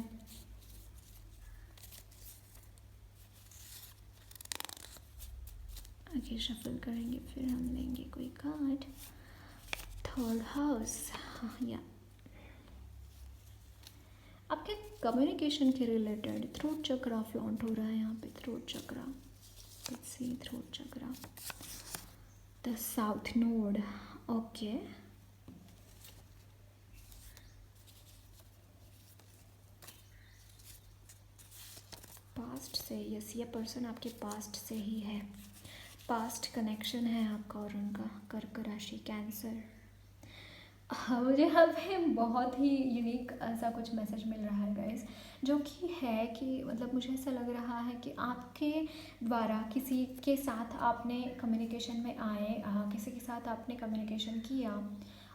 [SPEAKER 1] आगे शफल करेंगे, फिर हम लेंगे कोई कार्ड। थर्ड हाउस, या आपके कम्युनिकेशन के रिलेटेड थ्रोट चक्रा फ्लॉन्ट हो रहा है यहाँ पे। Throat chakra, see throat chakra, the south node. Okay, past से, यस, ये पर्सन आपके पास्ट से ही है, पास्ट कनेक्शन है आपका और उनका। कर्क राशि, कैंसर। हाँ, मुझे यहाँ पे बहुत ही यूनिक ऐसा कुछ मैसेज मिल रहा है गाइस, जो कि है कि मतलब मुझे ऐसा लग रहा है कि आपके द्वारा किसी के साथ आपने कम्युनिकेशन में आए, किसी के साथ आपने कम्युनिकेशन किया,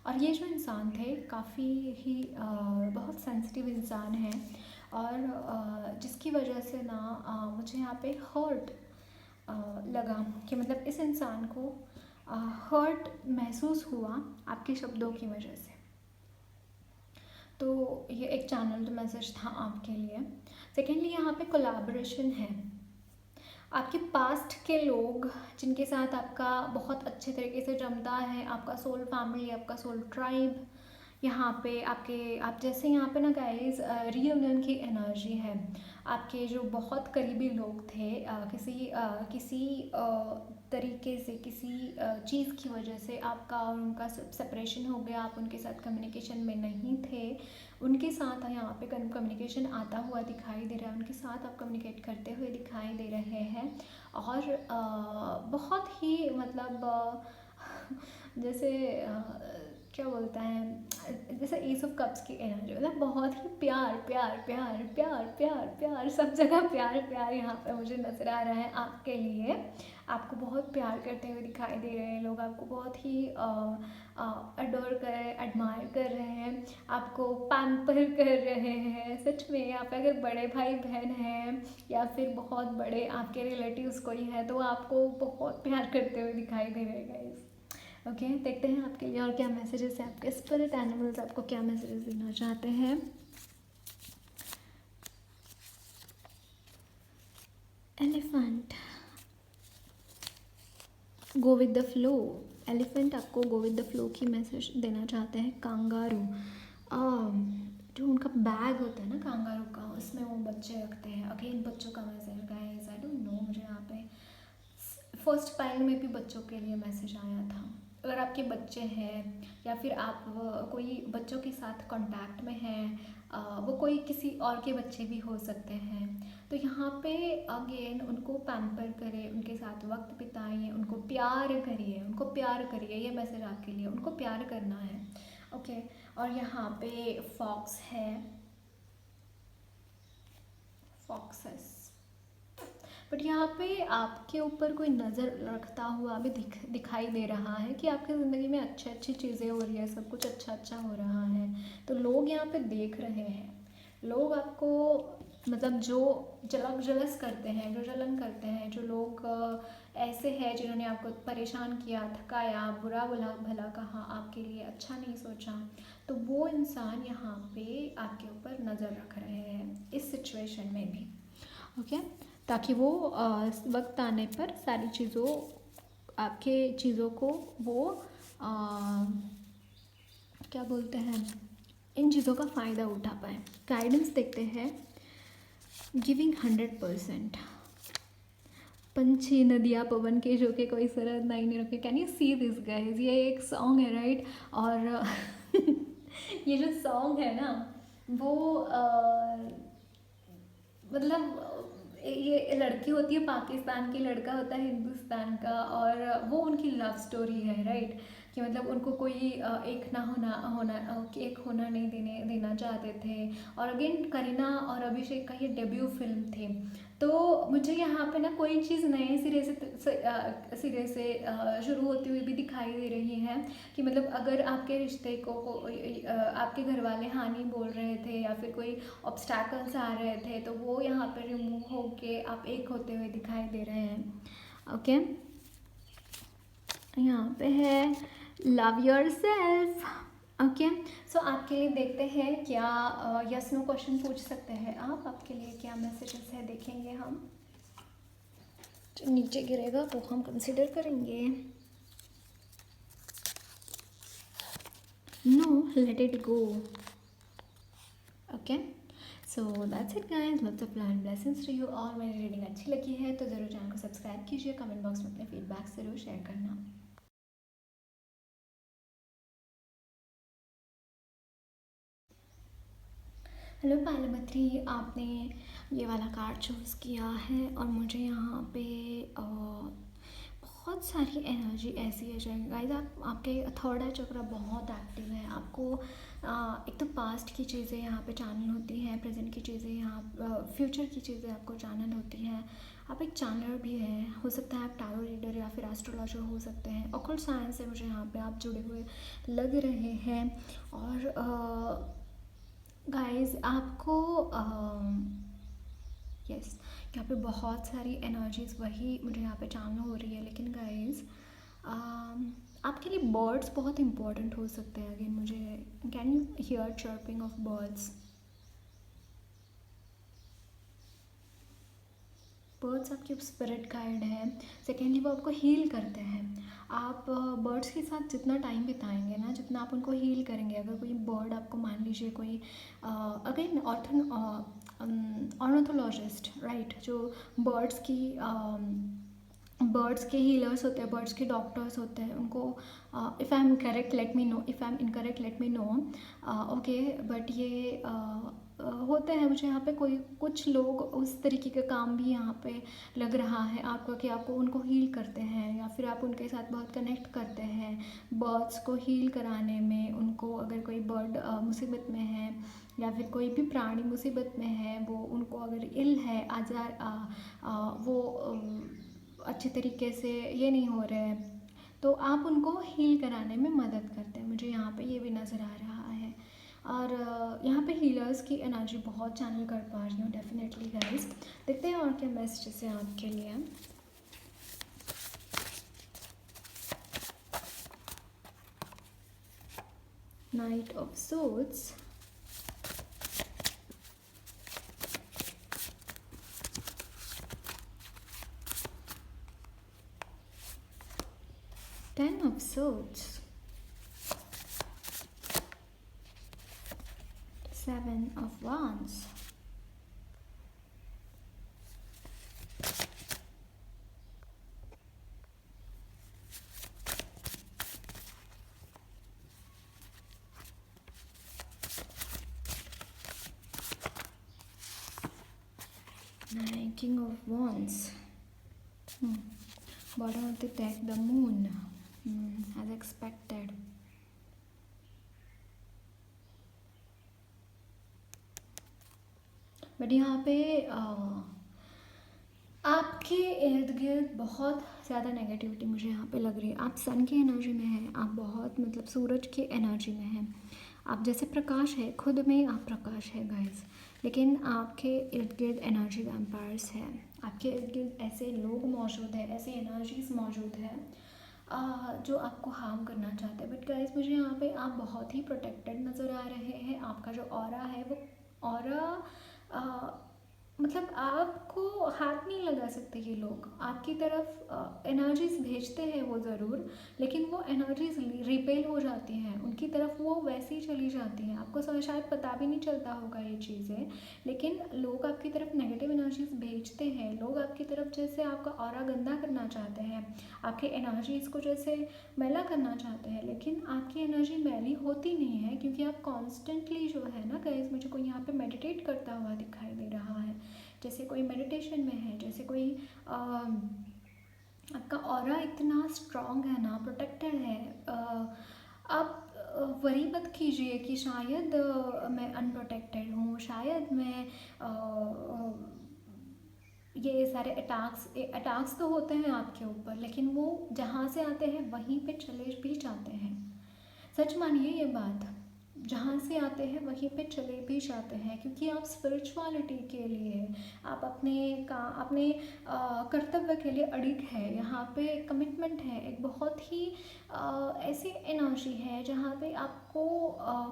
[SPEAKER 1] और ये जो इंसान थे काफ़ी ही बहुत सेंसिटिव इंसान है, और जिसकी वजह से ना मुझे यहाँ पे हर्ट लगा कि मतलब इस इंसान को हर्ट महसूस हुआ आपके शब्दों की वजह से। तो ये एक चैनल्ड मैसेज था आपके लिए। सेकेंडली, यहाँ पे कोलैबोरेशन है, आपके पास्ट के लोग जिनके साथ आपका बहुत अच्छे तरीके से जमता है, आपका सोल फैमिली, आपका सोल ट्राइब, यहाँ पे आप जैसे यहाँ पे ना गाइस रियूनियन की एनर्जी है। आपके जो बहुत करीबी लोग थे, किसी तरीके से, किसी चीज़ की वजह से आपका और उनका सेपरेशन हो गया, आप उनके साथ कम्युनिकेशन में नहीं थे, उनके साथ यहाँ पे कम्युनिकेशन आता हुआ दिखाई दे रहा है, उनके साथ आप कम्युनिकेट करते हुए दिखाई दे रहे हैं। और बहुत ही मतलब जैसे क्या बोलता है, जैसे एस ऑफ कप्स की एनर्जी, मतलब बहुत ही प्यार प्यार प्यार प्यार प्यार प्यार, सब जगह प्यार प्यार यहाँ पे मुझे नज़र आ रहा है आपके लिए। आपको बहुत प्यार करते हुए दिखाई दे रहे हैं लोग, आपको बहुत ही अडोर कर रहे हैं, एडमायर कर रहे हैं, आपको पैम्पर कर रहे हैं। सच में यहाँ पे अगर बड़े भाई बहन हैं या फिर बहुत बड़े आपके रिलेटिव्स कोई है, तो आपको बहुत प्यार करते हुए दिखाई दे रहे हैं गाइस। ओके, देखते हैं आपके लिए और क्या मैसेजेस हैं, आपके स्पिरिट एनिमल्स आपको क्या मैसेजेस देना चाहते हैं। Elephant, go with the flow. Elephant आपको गो विद द फ्लो की मैसेज देना चाहते हैं। कांगारू, जो उनका बैग होता है ना कांगारू का, उसमें वो बच्चे रखते हैं। अगेन बच्चों का message guys, I don't know, मुझे यहाँ पे फर्स्ट पाइल में भी बच्चों के लिए मैसेज आया था। अगर आपके बच्चे हैं या फिर आप कोई बच्चों के साथ कांटेक्ट में हैं, वो कोई किसी और के बच्चे भी हो सकते हैं, तो यहाँ पे अगेन उनको पैम्पर करें, उनके साथ वक्त बिताइए, उनको प्यार करिए, उनको प्यार करिए। ये मैसेज आपके लिए, उनको प्यार करना है। ओके, और यहाँ पे फॉक्स है, फॉक्सेस, बट यहाँ पे आपके ऊपर कोई नज़र रखता हुआ भी दिखाई दे रहा है कि आपकी ज़िंदगी में अच्छी अच्छी चीज़ें हो रही है, सब कुछ अच्छा अच्छा हो रहा है। तो लोग यहाँ पे देख रहे हैं, लोग आपको मतलब जो जलस करते हैं, जो जलन करते हैं, जो लोग ऐसे हैं जिन्होंने आपको परेशान किया, थकाया, बुरा भला भला कहा, आपके लिए अच्छा नहीं सोचा, तो वो इंसान यहाँ पे आपके ऊपर नज़र रख रहे हैं इस सिचुएशन में भी। ओके, ताकि वो वक्त आने पर सारी चीज़ों, आपके चीज़ों को वो क्या बोलते हैं, इन चीज़ों का फ़ायदा उठा पाए। गाइडेंस देखते हैं, गिविंग 100%। पंछी नदियाँ पवन के जो के कोई सरहद नहीं रखे। Can you see this guys, ये एक सॉन्ग है राइट, और ये जो सॉन्ग है ना वो मतलब ये ये लड़की होती है पाकिस्तान की, लड़का होता है हिंदुस्तान का, और वो उनकी लव स्टोरी है, राइट। कि मतलब उनको कोई एक ना होना होना एक होना नहीं देना चाहते थे। और अगेन करीना और अभिषेक का ये डेब्यू फिल्म थी। तो मुझे यहाँ पे ना कोई चीज़ नए सिरे से शुरू होती हुई भी दिखाई दे रही है। कि मतलब अगर आपके रिश्ते आपके घर वाले हाँ नहीं बोल रहे थे, या फिर कोई ऑब्स्टैकल्स आ रहे थे, तो वो यहाँ पे रिमूव होके आप एक होते हुए दिखाई दे रहे हैं। ओके, यहाँ पे है लव योर सेल्फ। ओके, सो आपके लिए देखते हैं क्या यस नो क्वेश्चन पूछ सकते हैं आप। आपके लिए क्या मैसेजेस है देखेंगे हम। जो नीचे गिरेगा वो हम कंसिडर करेंगे। No, let it go. Okay, so that's it guys, lots of love and blessings to you all. मेरी रीडिंग अच्छी लगी है तो ज़रूर चैनल को सब्सक्राइब कीजिए, कमेंट बॉक्स में अपने फीडबैक ज़रूर शेयर करना। हेलो पायलमत्री, आपने ये वाला कार्ड चूज़ किया है और मुझे यहाँ पे बहुत सारी एनर्जी ऐसी है गाइस। आपके थर्ड आई चक्रा बहुत एक्टिव है। आपको एक तो पास्ट की चीज़ें यहाँ पे चैनल होती हैं, प्रेजेंट की चीज़ें यहाँ, फ्यूचर की चीज़ें आपको चैनल होती हैं। आप एक चैनलर भी हैं, हो सकता है आप टैरो रीडर या फिर एस्ट्रोलॉजर हो सकते हैं। ऑकल्ट साइंस से मुझे यहाँ पे आप जुड़े हुए लग रहे हैं। और गाइस आपको यस, यहाँ पे बहुत सारी एनर्जीज वही मुझे यहाँ पे चैनल हो रही है। लेकिन गाइस आपके लिए बर्ड्स बहुत इंपॉर्टेंट हो सकते हैं। अगेन मुझे can you here chirping of birds. Birds आपके स्पिरिट गाइड है। सेकेंडली वो आपको हील करते हैं। आप बर्ड्स के साथ जितना टाइम बिताएंगे ना, जितना आप उनको हील करेंगे, अगर कोई बर्ड आपको मान लीजिए कोई अगेन ऑर्निथोलॉजिस्ट, राइट, जो बर्ड्स के हीलर्स होते हैं, बर्ड्स के डॉक्टर्स होते हैं, उनको if I am correct let me know, if I am incorrect let me know. Okay, but ये होते हैं। मुझे यहाँ पे कोई कुछ लोग उस तरीके का काम भी यहाँ पे लग रहा है आपका, कि आपको उनको हील करते हैं या फिर आप उनके साथ बहुत कनेक्ट करते हैं बर्ड्स को हील कराने में। उनको अगर कोई बर्ड मुसीबत में है या फिर कोई भी प्राणी मुसीबत में है, वो उनको अगर इल है, वो अच्छे तरीके से ये नहीं हो रहे हैं, तो आप उनको हील कराने में मदद करते हैं। मुझे यहाँ पे ये भी नज़र आ रहा है। और यहाँ पे हीलर्स की एनर्जी बहुत चैनल कर पा रही हूँ डेफिनेटली गाइस। देखते हैं और क्या मैसेजेस है आपके लिए। Night of swords, Ten of Swords, Seven of Wands, King of Wands, bottom of the deck, the Moon, as expected. But यहाँ पे आपके इर्द गिर्द बहुत ज़्यादा नेगेटिविटी मुझे यहाँ पे लग रही है। आप सन की एनर्जी में हैं, आप बहुत मतलब सूरज की एनर्जी में हैं। आप जैसे प्रकाश है, खुद में आप प्रकाश है गाइस, लेकिन आपके इर्द गिर्द एनर्जी वैम्पायर्स है। आपके इर्द गिर्द ऐसे लोग मौजूद हैं, ऐसी एनर्जीज मौजूद है जो आपको हार्म करना चाहते हैं। बट गाइस मुझे यहाँ पे आप बहुत ही प्रोटेक्टेड नज़र आ रहे हैं। आपका जो ऑरा है वो ऑरा मतलब आपको हाथ नहीं लगा सकते ये लोग। आपकी तरफ एनर्जीज भेजते हैं वो ज़रूर, लेकिन वो एनर्जीज रिपेल हो जाती हैं उनकी तरफ, वो वैसे ही चली जाती हैं। आपको शायद पता भी नहीं चलता होगा ये चीज़ें, लेकिन लोग आपकी तरफ नेगेटिव एनर्जीज भेजते हैं। लोग आपकी तरफ जैसे आपका ऑरा गंदा करना चाहते हैं, आपके एनर्जीज़ को जैसे मैला करना चाहते हैं, लेकिन आपकी एनर्जी मैली होती नहीं है, क्योंकि आप कॉन्स्टेंटली जो है ना गाइस, मुझे कोई यहाँ पे मेडिटेट करता हुआ दिखाई दे रहा है। जैसे कोई मेडिटेशन में है, जैसे कोई आपका ऑरा इतना स्ट्रॉन्ग है ना, प्रोटेक्टेड है। आप वरी मत कीजिए कि शायद मैं अनप्रोटेक्टेड हूँ, शायद मैं ये सारे अटैक्स तो होते हैं आपके ऊपर, लेकिन वो जहाँ से आते हैं वहीं पे चले भी जाते हैं। सच मानिए ये बात, जहाँ से आते हैं वहीं पे चले भी जाते हैं, क्योंकि आप स्पिरिचुअलिटी के लिए, आप अपने कर्तव्य के लिए अडिग है। यहाँ पे कमिटमेंट है, एक बहुत ही ऐसी एनर्जी है जहाँ पे आपको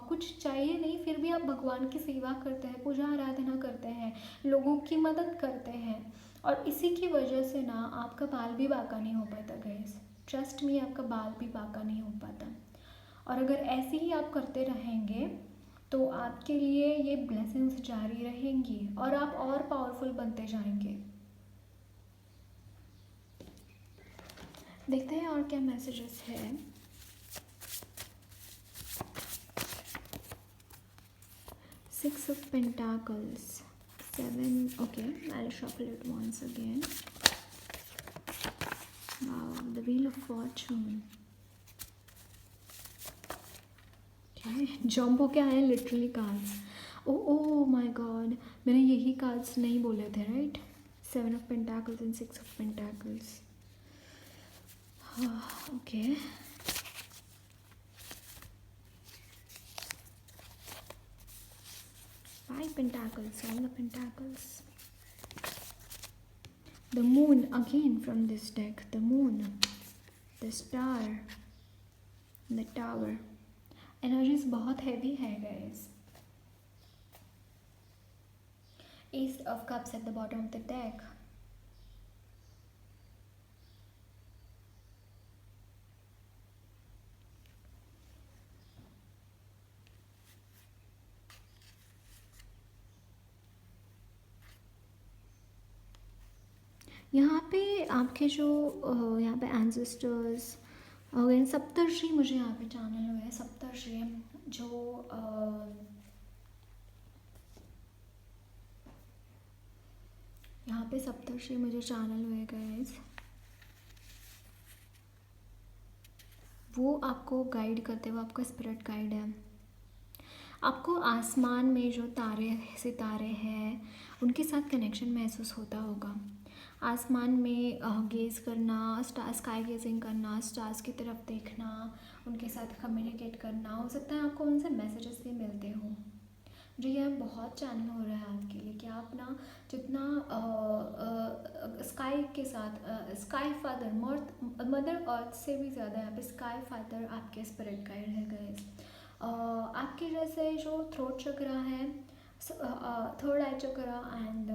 [SPEAKER 1] कुछ चाहिए नहीं, फिर भी आप भगवान की सेवा करते हैं, पूजा आराधना करते हैं, लोगों की मदद करते हैं, और इसी की वजह से ना आपका बाल भी बांका नहीं हो पाता गाइस। ट्रस्ट मी, आपका बाल भी बांका नहीं हो पाता। और अगर ऐसे ही आप करते रहेंगे तो आपके लिए ये ब्लेसिंग्स जारी रहेंगी और आप और पावरफुल बनते जाएंगे। देखते हैं और क्या मैसेजेस है। Six of Pentacles, 7, okay, I'll shuffle it once again. Wow, the Wheel of Fortune. Okay, jump होके आए हैं literally cards. Oh my God, मैंने यही कार्ड्स नहीं बोले थे right? 7 of Pentacles and 6 of Pentacles. Okay, Five Pentacles, all the Pentacles. The Moon again from this deck. The Moon, the Star, the Tower. Energies बहुत heavy है guys. Ace of Cups at the bottom of the deck. यहाँ पे आपके जो यहाँ पे ancestors again, सप्तर्षि मुझे यहाँ पे चैनल हुए हैं। सप्तर्षि जो यहाँ पे सप्तर्षि मुझे चैनल हुए गाइस, वो आपको गाइड करते हुए, आपका स्पिरिट गाइड है। आपको आसमान में जो तारे सितारे हैं उनके साथ कनेक्शन महसूस होता होगा। आसमान में गेज़ करना, स्काई गेजिंग करना, स्टार्स की तरफ देखना, उनके साथ कम्युनिकेट करना, हो सकता है आपको उनसे मैसेजेस भी मिलते हों। जो यह बहुत चैनल हो रहा है आपके लिए कि आप ना जितना स्काई के साथ, स्काई फादर, मदर अर्थ से भी ज़्यादा यहाँ पे स्काई फादर आपके स्पिरिट गाइड है गाइस। आपके जैसे जो थ्रोट चक्रा है, थर्ड आई चक्रा एंड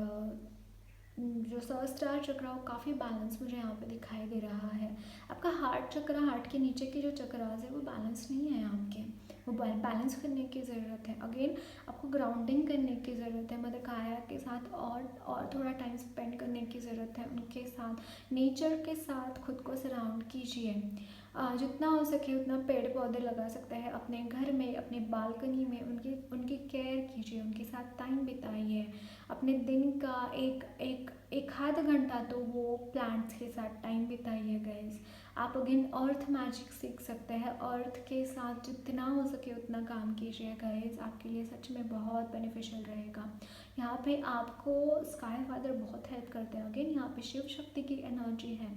[SPEAKER 1] जो सहस्त्रार चक्र, वो काफ़ी बैलेंस मुझे यहाँ पे दिखाई दे रहा है। आपका हार्ट चक्र, हार्ट के नीचे के जो चक्रास है वो बैलेंस नहीं है आपके, वो बैलेंस करने की ज़रूरत है। अगेन आपको ग्राउंडिंग करने की ज़रूरत है, मदर काया के साथ और थोड़ा टाइम स्पेंड करने की ज़रूरत है। उनके साथ, नेचर के साथ खुद को सराउंड कीजिए। जितना हो सके उतना पेड़ पौधे लगा सकते हैं अपने घर में, अपने बालकनी में, उनकी केयर कीजिए, उनके साथ टाइम बिताइए। अपने दिन का एक आध घंटा तो वो प्लांट्स के साथ टाइम बिताइए गाइस। आप अगेन अर्थ मैजिक सीख सकते हैं, अर्थ के साथ जितना हो सके उतना काम कीजिए गाइस, आपके लिए सच में बहुत बेनिफिशियल रहेगा। यहाँ पे आपको स्काई फादर बहुत हेल्प करते हैं। अगेन यहाँ पे शिव शक्ति की एनर्जी है।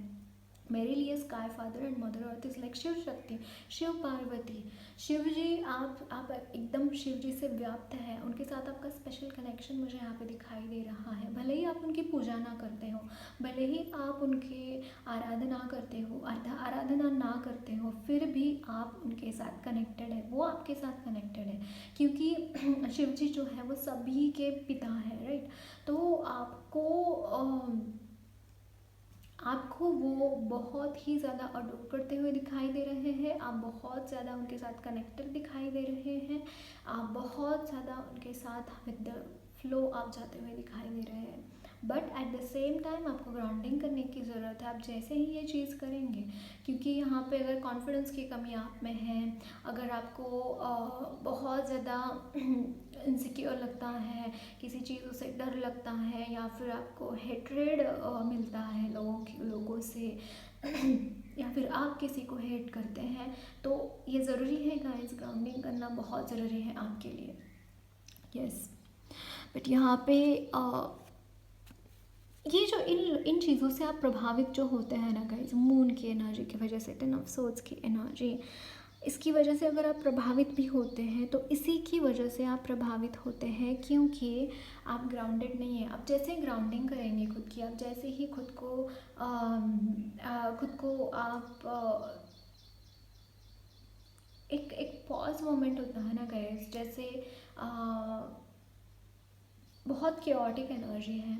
[SPEAKER 1] मेरे लिए sky father and mother earth is like Shiva Shakti, Shiva Parvati. Shiv जी, आप एकदम शिव जी से व्याप्त हैं, उनके साथ आपका स्पेशल कनेक्शन मुझे यहाँ पे दिखाई दे रहा है। भले ही आप उनकी पूजा ना करते हो, भले ही आप उनके आराधना करते हो, आराधना ना करते हो, फिर भी आप उनके साथ कनेक्टेड है, वो आपके साथ कनेक्टेड है, क्योंकि शिव जी जो है वो सभी के पिता है राइट। तो आपको वो बहुत ही ज़्यादा अडोर करते हुए दिखाई दे रहे हैं, आप बहुत ज़्यादा उनके साथ कनेक्टेड दिखाई दे रहे हैं, आप बहुत ज़्यादा उनके साथ विद द फ्लो आप जाते हुए दिखाई दे रहे हैं। But at the same time आपको ग्राउंडिंग करने की ज़रूरत है। आप जैसे ही ये चीज़ करेंगे, क्योंकि यहाँ पे अगर कॉन्फिडेंस की कमी आप में है, अगर आपको बहुत ज़्यादा इनसिक्योर लगता है, किसी चीज़ों से डर लगता है, या फिर आपको हेट्रेड मिलता है लोगों से या फिर आप किसी को हेट करते हैं, तो ये ज़रूरी है गाइस, ग्राउंडिंग करना बहुत ज़रूरी है आपके लिए। यस, बट यहाँ पे ये जो इन चीज़ों से आप प्रभावित जो होते हैं ना गाइस, मून की एनर्जी की वजह से, 10 ऑफ सोर्ड्स की एनर्जी, इसकी वजह से अगर आप प्रभावित भी होते हैं तो इसी की वजह से आप प्रभावित होते हैं, क्योंकि आप ग्राउंडेड नहीं हैं। आप जैसे ग्राउंडिंग करेंगे खुद की, आप जैसे ही खुद को आप एक पॉज मोमेंट होता है ना गाइस, जैसे बहुत केओटिक एनर्जी है,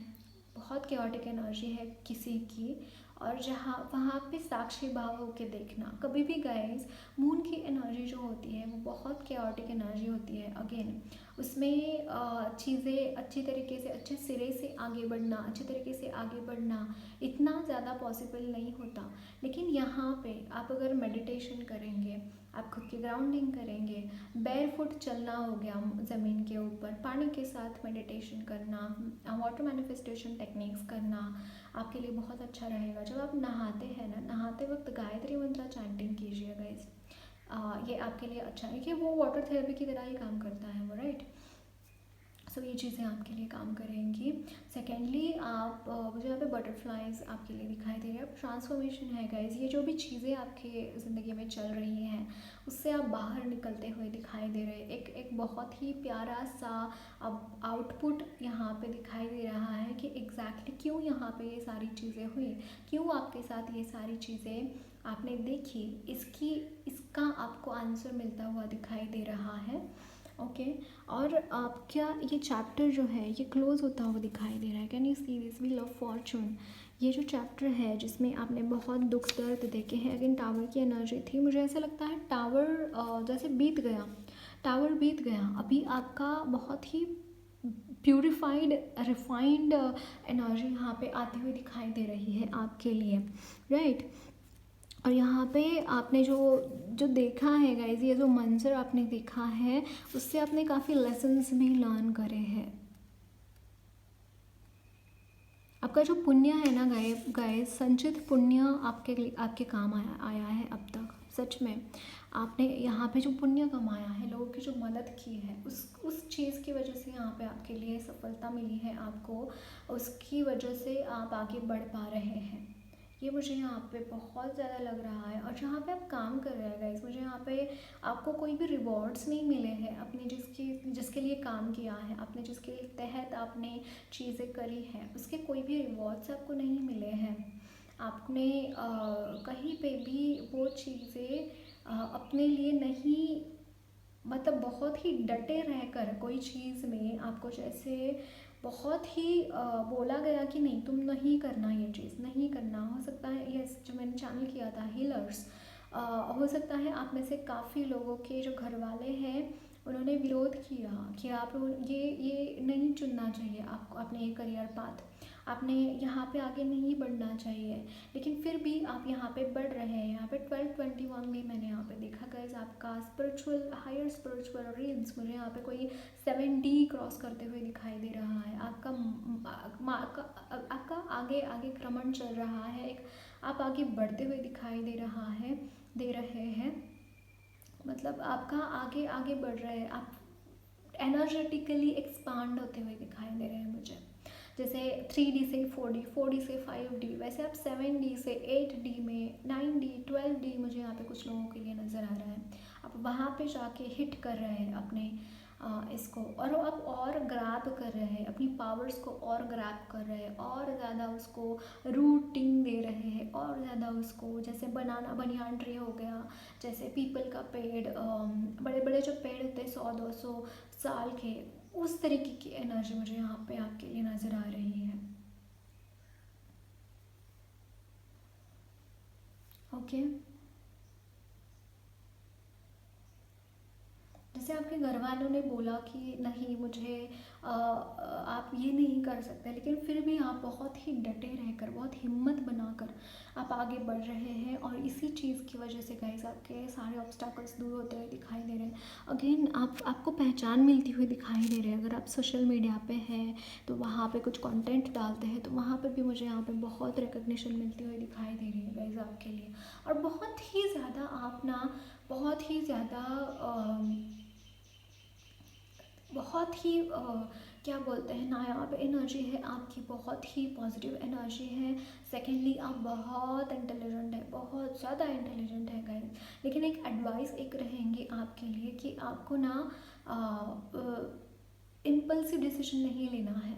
[SPEAKER 1] बहुत केओटिक एनर्जी है किसी की, और जहाँ वहाँ पे साक्षी भाव होके देखना कभी भी गाइस, मून की एनर्जी जो होती है वो बहुत केओटिक एनर्जी होती है। अगेन उसमें चीज़ें अच्छी तरीके से, अच्छे सिरे से आगे बढ़ना, अच्छे तरीके से आगे बढ़ना इतना ज़्यादा पॉसिबल नहीं होता। लेकिन यहाँ पे आप अगर मेडिटेशन करेंगे, आप खुद की ग्राउंडिंग करेंगे, बेयरफुट चलना हो गया ज़मीन के ऊपर, पानी के साथ मेडिटेशन करना, वाटर मैनिफेस्टेशन टेक्निक्स करना आपके लिए बहुत अच्छा रहेगा। जब आप नहाते हैं ना, नहाते वक्त गायत्री मंत्र चैंटिंग कीजिए गाइस, ये आपके लिए अच्छा है कि वो वाटर थेरेपी की तरह ही काम करता है वो, राइट। सो ये चीज़ें आपके लिए काम करेंगी। सेकेंडली आप मुझे यहाँ पे बटरफ्लाइज आपके लिए दिखाई दे रहे हैं, ट्रांसफॉर्मेशन है गाइज। ये जो भी चीज़ें आपके ज़िंदगी में चल रही हैं उससे आप बाहर निकलते हुए दिखाई दे रहे हैं। एक बहुत ही प्यारा सा अब आउटपुट यहाँ पे दिखाई दे रहा है कि एग्जैक्टली क्यों यहाँ पे ये सारी चीज़ें हुई, क्यों आपके साथ ये सारी चीज़ें आपने देखी, इसका आपको आंसर मिलता हुआ दिखाई दे रहा है। ओके और आपका ये चैप्टर जो है ये क्लोज होता हुआ दिखाई दे रहा है। Can you see this wheel of Fortune, ये जो चैप्टर है जिसमें आपने बहुत दुख दर्द देखे हैं। अगेन टावर की एनर्जी थी, मुझे ऐसा लगता है टावर जैसे बीत गया, टावर बीत गया, अभी आपका बहुत ही प्यूरिफाइड रिफाइंड एनर्जी यहाँ पे आती हुई दिखाई दे रही है आपके लिए, राइट। और यहाँ पे आपने जो जो देखा है गाइज, ये जो मंजर आपने देखा है उससे आपने काफ़ी लेसन्स भी लर्न करे हैं। आपका जो पुण्य है ना गाइज, संचित पुण्य आपके काम आया है अब तक। सच में आपने यहाँ पे जो पुण्य कमाया है, लोगों की जो मदद की है, उस चीज़ की वजह से यहाँ पे आपके लिए सफलता मिली है आपको, उसकी वजह से आप आगे बढ़ पा रहे हैं। ये मुझे यहाँ पे बहुत ज़्यादा लग रहा है। और जहाँ पे आप काम कर रहे हैं गाइस, मुझे यहाँ पे आपको कोई भी रिवॉर्ड्स नहीं मिले हैं अपने जिसके लिए काम किया है, आपने जिसके तहत आपने चीज़ें करी हैं, उसके कोई भी रिवॉर्ड्स आपको नहीं मिले हैं। आपने कहीं पे भी वो चीज़ें अपने लिए नहीं, मतलब बहुत ही डटे रहकर कोई चीज़ में आपको जैसे बहुत ही बोला गया कि नहीं तुम नहीं करना, ये चीज़ नहीं करना। हो सकता है यस, जो मैंने चैनल किया था हीलर्स, हो सकता है आप में से काफ़ी लोगों के जो घर वाले हैं उन्होंने विरोध किया कि आप ये नहीं चुनना चाहिए आपको, अपने ये करियर पाथ आपने यहाँ पे आगे नहीं बढ़ना चाहिए, लेकिन फिर भी आप यहाँ पे बढ़ रहे हैं। यहाँ पे 1221 भी मैंने यहाँ पे देखा गाइस, आपका स्पिरिचुअल हायर स्पिरिचुअल रील्स, मुझे यहाँ पे कोई 7D क्रॉस करते हुए दिखाई दे रहा है। आपका आगे आगे क्रमण चल रहा है, एक आप आगे बढ़ते हुए दिखाई दे रहे हैं, मतलब आपका आगे आगे बढ़ रहे हैं, आप एनर्जेटिकली एक्सपांड होते हुए दिखाई दे रहे हैं मुझे। जैसे 3D से 4D, 4D से 5D, वैसे आप 7D से 8D में, 9D 12D मुझे यहाँ पे कुछ लोगों के लिए नज़र आ रहा है। आप वहाँ पे जाके हिट कर रहे हैं अपने इसको, और आप और ग्रैब कर रहे हैं अपनी पावर्स को, और ग्रैब कर रहे हैं, और ज़्यादा उसको रूटिंग दे रहे हैं, और ज़्यादा उसको, जैसे बनियान ट्री हो गया, जैसे पीपल का पेड़, बड़े बड़े जो पेड़ होते हैं 100-200 साल के, उस तरीके की एनर्जी मुझे यहाँ पे आपके लिए नज़र आ रही है। ओके जैसे आपके घर वालों ने बोला कि नहीं मुझे आप ये नहीं कर सकते, लेकिन फिर भी आप बहुत ही डटे रहकर, बहुत हिम्मत बनाकर आप आगे बढ़ रहे हैं, और इसी चीज़ की वजह से गाइस आपके सारे ऑब्स्टैकल्स दूर होते हुए दिखाई दे रहे हैं। अगेन आपको पहचान मिलती हुई दिखाई दे रही है। अगर आप सोशल मीडिया पे हैं तो वहाँ पे कुछ कंटेंट डालते हैं तो वहाँ पे भी मुझे यहाँ पे बहुत रिकग्निशन मिलती हुई दिखाई दे रही है गाइस आपके लिए। और बहुत ही ज़्यादा आप ना, बहुत ही ज़्यादा बहुत ही क्या बोलते हैं, नायाब एनर्जी है आपकी, बहुत ही पॉजिटिव एनर्जी है। सेकेंडली आप बहुत इंटेलिजेंट है, बहुत ज़्यादा इंटेलिजेंट है गाइस। लेकिन एक एडवाइस एक रहेंगी आपके लिए कि आपको ना इम्पल्सिव डिसीजन नहीं लेना है।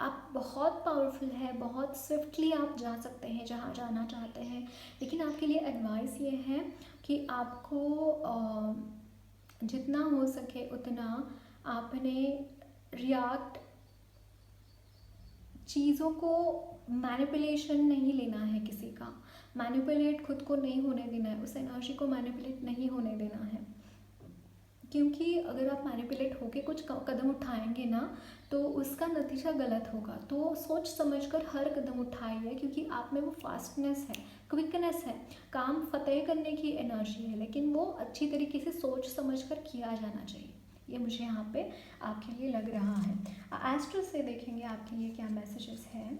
[SPEAKER 1] आप बहुत पावरफुल है, बहुत स्विफ्टली आप जा सकते हैं जहाँ जाना चाहते हैं, लेकिन आपके लिए एडवाइस ये है कि आपको जितना हो सके उतना आपने रिएक्ट, चीज़ों को मैनिपुलेशन नहीं लेना है, किसी का मैनिपुलेट खुद को नहीं होने देना है, उस एनर्जी को मैनिपुलेट नहीं होने देना है। क्योंकि अगर आप मैनिपुलेट होके कुछ कदम उठाएंगे ना तो उसका नतीजा गलत होगा। तो सोच समझकर हर कदम उठाइए, क्योंकि आप में वो फास्टनेस है, क्विकनेस है, काम फतेह करने की एनर्जी है, लेकिन वो अच्छी तरीके से सोच समझकर किया जाना चाहिए। ये मुझे यहाँ पे आपके लिए लग रहा है। एस्ट्रो से देखेंगे आपके लिए क्या मैसेजेस हैं।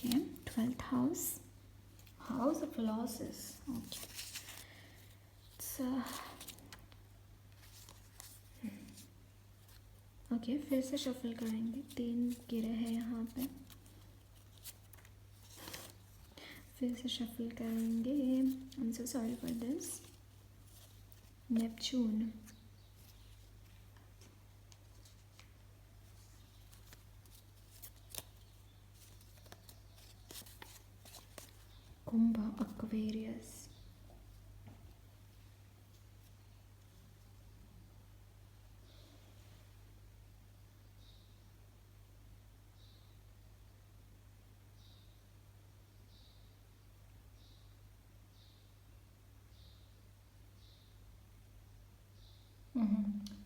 [SPEAKER 1] Okay, 12th house, house of losses. Okay, so okay फिर से शफल करेंगे। 3 गिरे हैं यहाँ पे, फिर से शफल करेंगे। I am so sorry for this. Neptune, Kumbh, Aquarius,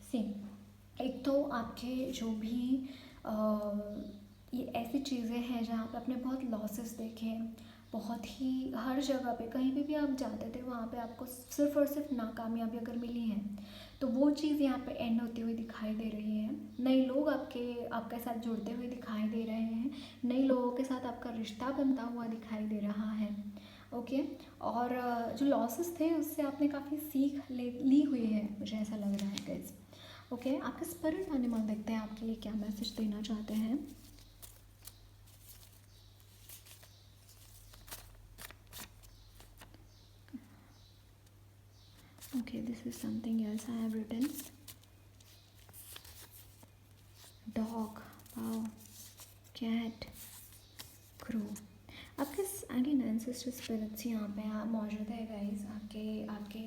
[SPEAKER 1] same. एक तो आपके जो भी ये ऐसी चीज़ें हैं जहाँ पे आपने बहुत लॉसेस देखे हैं, बहुत ही हर जगह पे कहीं पे भी आप जाते थे वहाँ पे आपको सिर्फ और सिर्फ नाकामयाबी अगर मिली है तो वो चीज़ यहाँ पे एंड होती हुई दिखाई दे रही है। नए लोग आपके साथ जुड़ते हुए दिखाई दे रहे हैं, नए लोगों के साथ आपका रिश्ता बनता हुआ दिखाई दे रहा है। ओके, और जो लॉसेस थे उससे आपने काफ़ी सीख ली हुई है, मुझे ऐसा लग रहा है गाइस। ओके, आपके स्पिरिट एनिमल देखते हैं आपके लिए क्या मैसेज देना चाहते हैं। Okay, this is something else I have written. Dog, wow, cat, crew. आपके अगेन एंसेस्टर स्पिरिट्स यहाँ पे मौजूद है गाइस। आपके आपके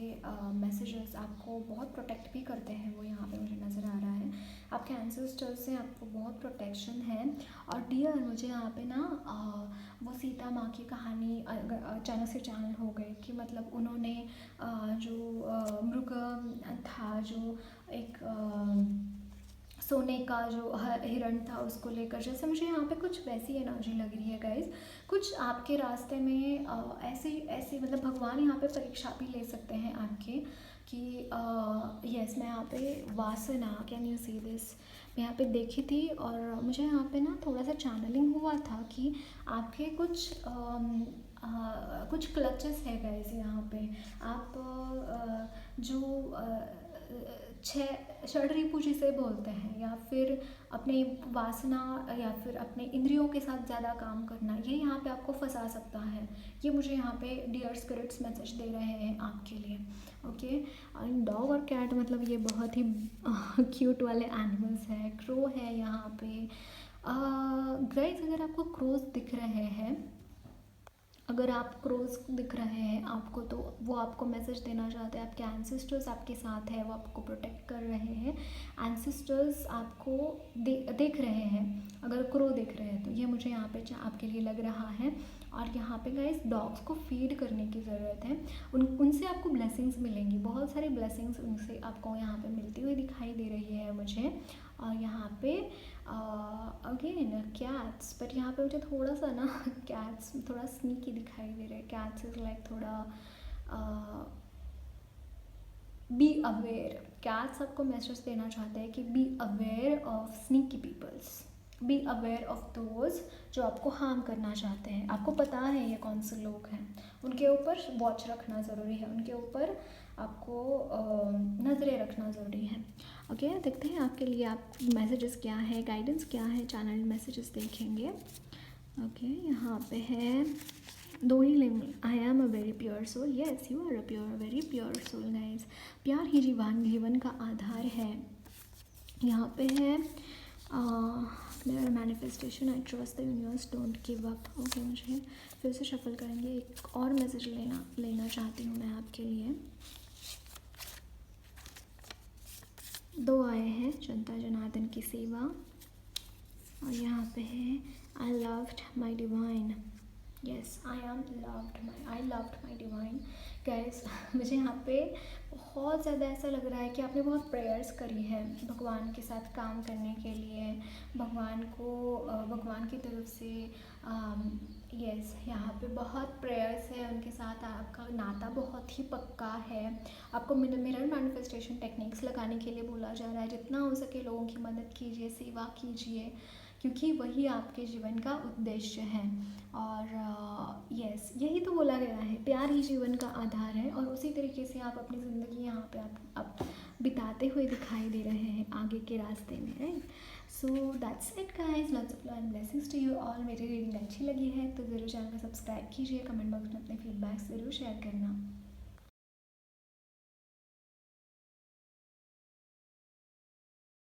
[SPEAKER 1] मैसेजेस आपको बहुत प्रोटेक्ट भी करते हैं, वो यहाँ पे मुझे नज़र आ रहा है। आपके एंसेस्टर्स से आपको बहुत प्रोटेक्शन है। और डियर मुझे यहाँ पे ना वो सीता माँ की कहानी अचानक से चैनल हो गई कि मतलब उन्होंने जो मृग था, जो एक सोने का जो हिरण था उसको लेकर, जैसे मुझे यहाँ पे कुछ वैसी एनर्जी लग रही है गाइस। कुछ आपके रास्ते में ऐसे ऐसे मतलब भगवान यहाँ पे परीक्षा भी ले सकते हैं आपके कि यस, मैं यहाँ पे वासना, कैन यू सी दिस, मैं यहाँ पे देखी थी और मुझे यहाँ पे ना थोड़ा सा चैनलिंग हुआ था कि आपके कुछ क्लचेस है गाइस यहाँ पे। आप जो षड्रिपु जिसे बोलते हैं, या फिर अपने वासना या फिर अपने इंद्रियों के साथ ज़्यादा काम करना, ये यहाँ पे आपको फंसा सकता है। ये मुझे यहाँ पे डियर स्पिरिट्स मैसेज दे रहे हैं आपके लिए। ओके, डॉग और कैट मतलब ये बहुत ही क्यूट वाले एनिमल्स है। क्रो है यहाँ पे। गाइस अगर आपको क्रोज दिख रहे हैं अगर आप क्रोज दिख रहे हैं आपको, तो वो आपको मैसेज देना चाहते हैं, आपके एंसेस्टर्स आपके साथ है, वो आपको प्रोटेक्ट कर रहे हैं। एंसेस्टर्स आपको देख रहे हैं, अगर क्रो दिख रहे हैं तो ये मुझे यहाँ पे आपके लिए लग रहा है। और यहाँ पे गाइस डॉग्स को फीड करने की ज़रूरत है, उनसे आपको ब्लेसिंग्स मिलेंगी, बहुत सारी ब्लेसिंग्स उनसे आपको यहाँ पे मिलती हुई दिखाई दे रही है मुझे। और यहाँ पे अगेन कैट्स, बट यहाँ पे मुझे थोड़ा सा ना कैट्स थोड़ा स्नीकी दिखाई दे रहा है। कैट्स इज़ लाइक थोड़ा बी अवेयर। कैट्स आपको मैसेज देना चाहते हैं कि be aware of sneaky peoples, be aware of those जो आपको हार्म करना चाहते हैं। आपको पता है ये कौन से लोग हैं, उनके ऊपर वॉच रखना ज़रूरी है, उनके ऊपर आपको नज़रें रखना ज़रूरी है। ओके, देखते हैं आपके लिए आप मैसेजेस क्या है, गाइडेंस क्या है, चैनल मैसेजेस देखेंगे। ओके, यहाँ पे है दो ही लिंग, I am a very pure soul. Yes, you are a pure, very pure soul guys. प्यार ही जीवन का आधार है। यहाँ पे है मेरा manifestation, I trust the universe, don't give up. Okay, मुझे फिर से शफल करेंगे, एक और मैसेज लेना चाहती हूँ मैं आपके लिए। दो आए हैं, जनता जनार्दन की सेवा, और यहाँ पे है I loved my divine. Yes, I loved my divine. Guys मुझे यहाँ पे बहुत ज़्यादा ऐसा लग रहा है कि आपने बहुत प्रेयर्स करी है भगवान के साथ काम करने के लिए, भगवान की तरफ से। यस, यहाँ पे बहुत प्रेयर्स है उनके साथ, आपका नाता बहुत ही पक्का है। आपको मिरर मैनिफेस्टेशन टेक्निक्स लगाने के लिए बोला जा रहा है, जितना हो सके लोगों की मदद कीजिए, सेवा कीजिए, क्योंकि वही आपके जीवन का उद्देश्य है। और यस, यही तो बोला गया है, प्यार ही जीवन का आधार है, और उसी तरीके से आप अपनी ज़िंदगी यहाँ पे आप बिताते हुए दिखाई दे रहे हैं आगे के रास्ते में, right. So that's it guys, lots of love and blessings to you all. मेरी रीडिंग अच्छी लगी है तो ज़रूर चैनल को सब्सक्राइब कीजिए, कमेंट बॉक्स में अपने फीडबैक्स ज़रूर शेयर करना।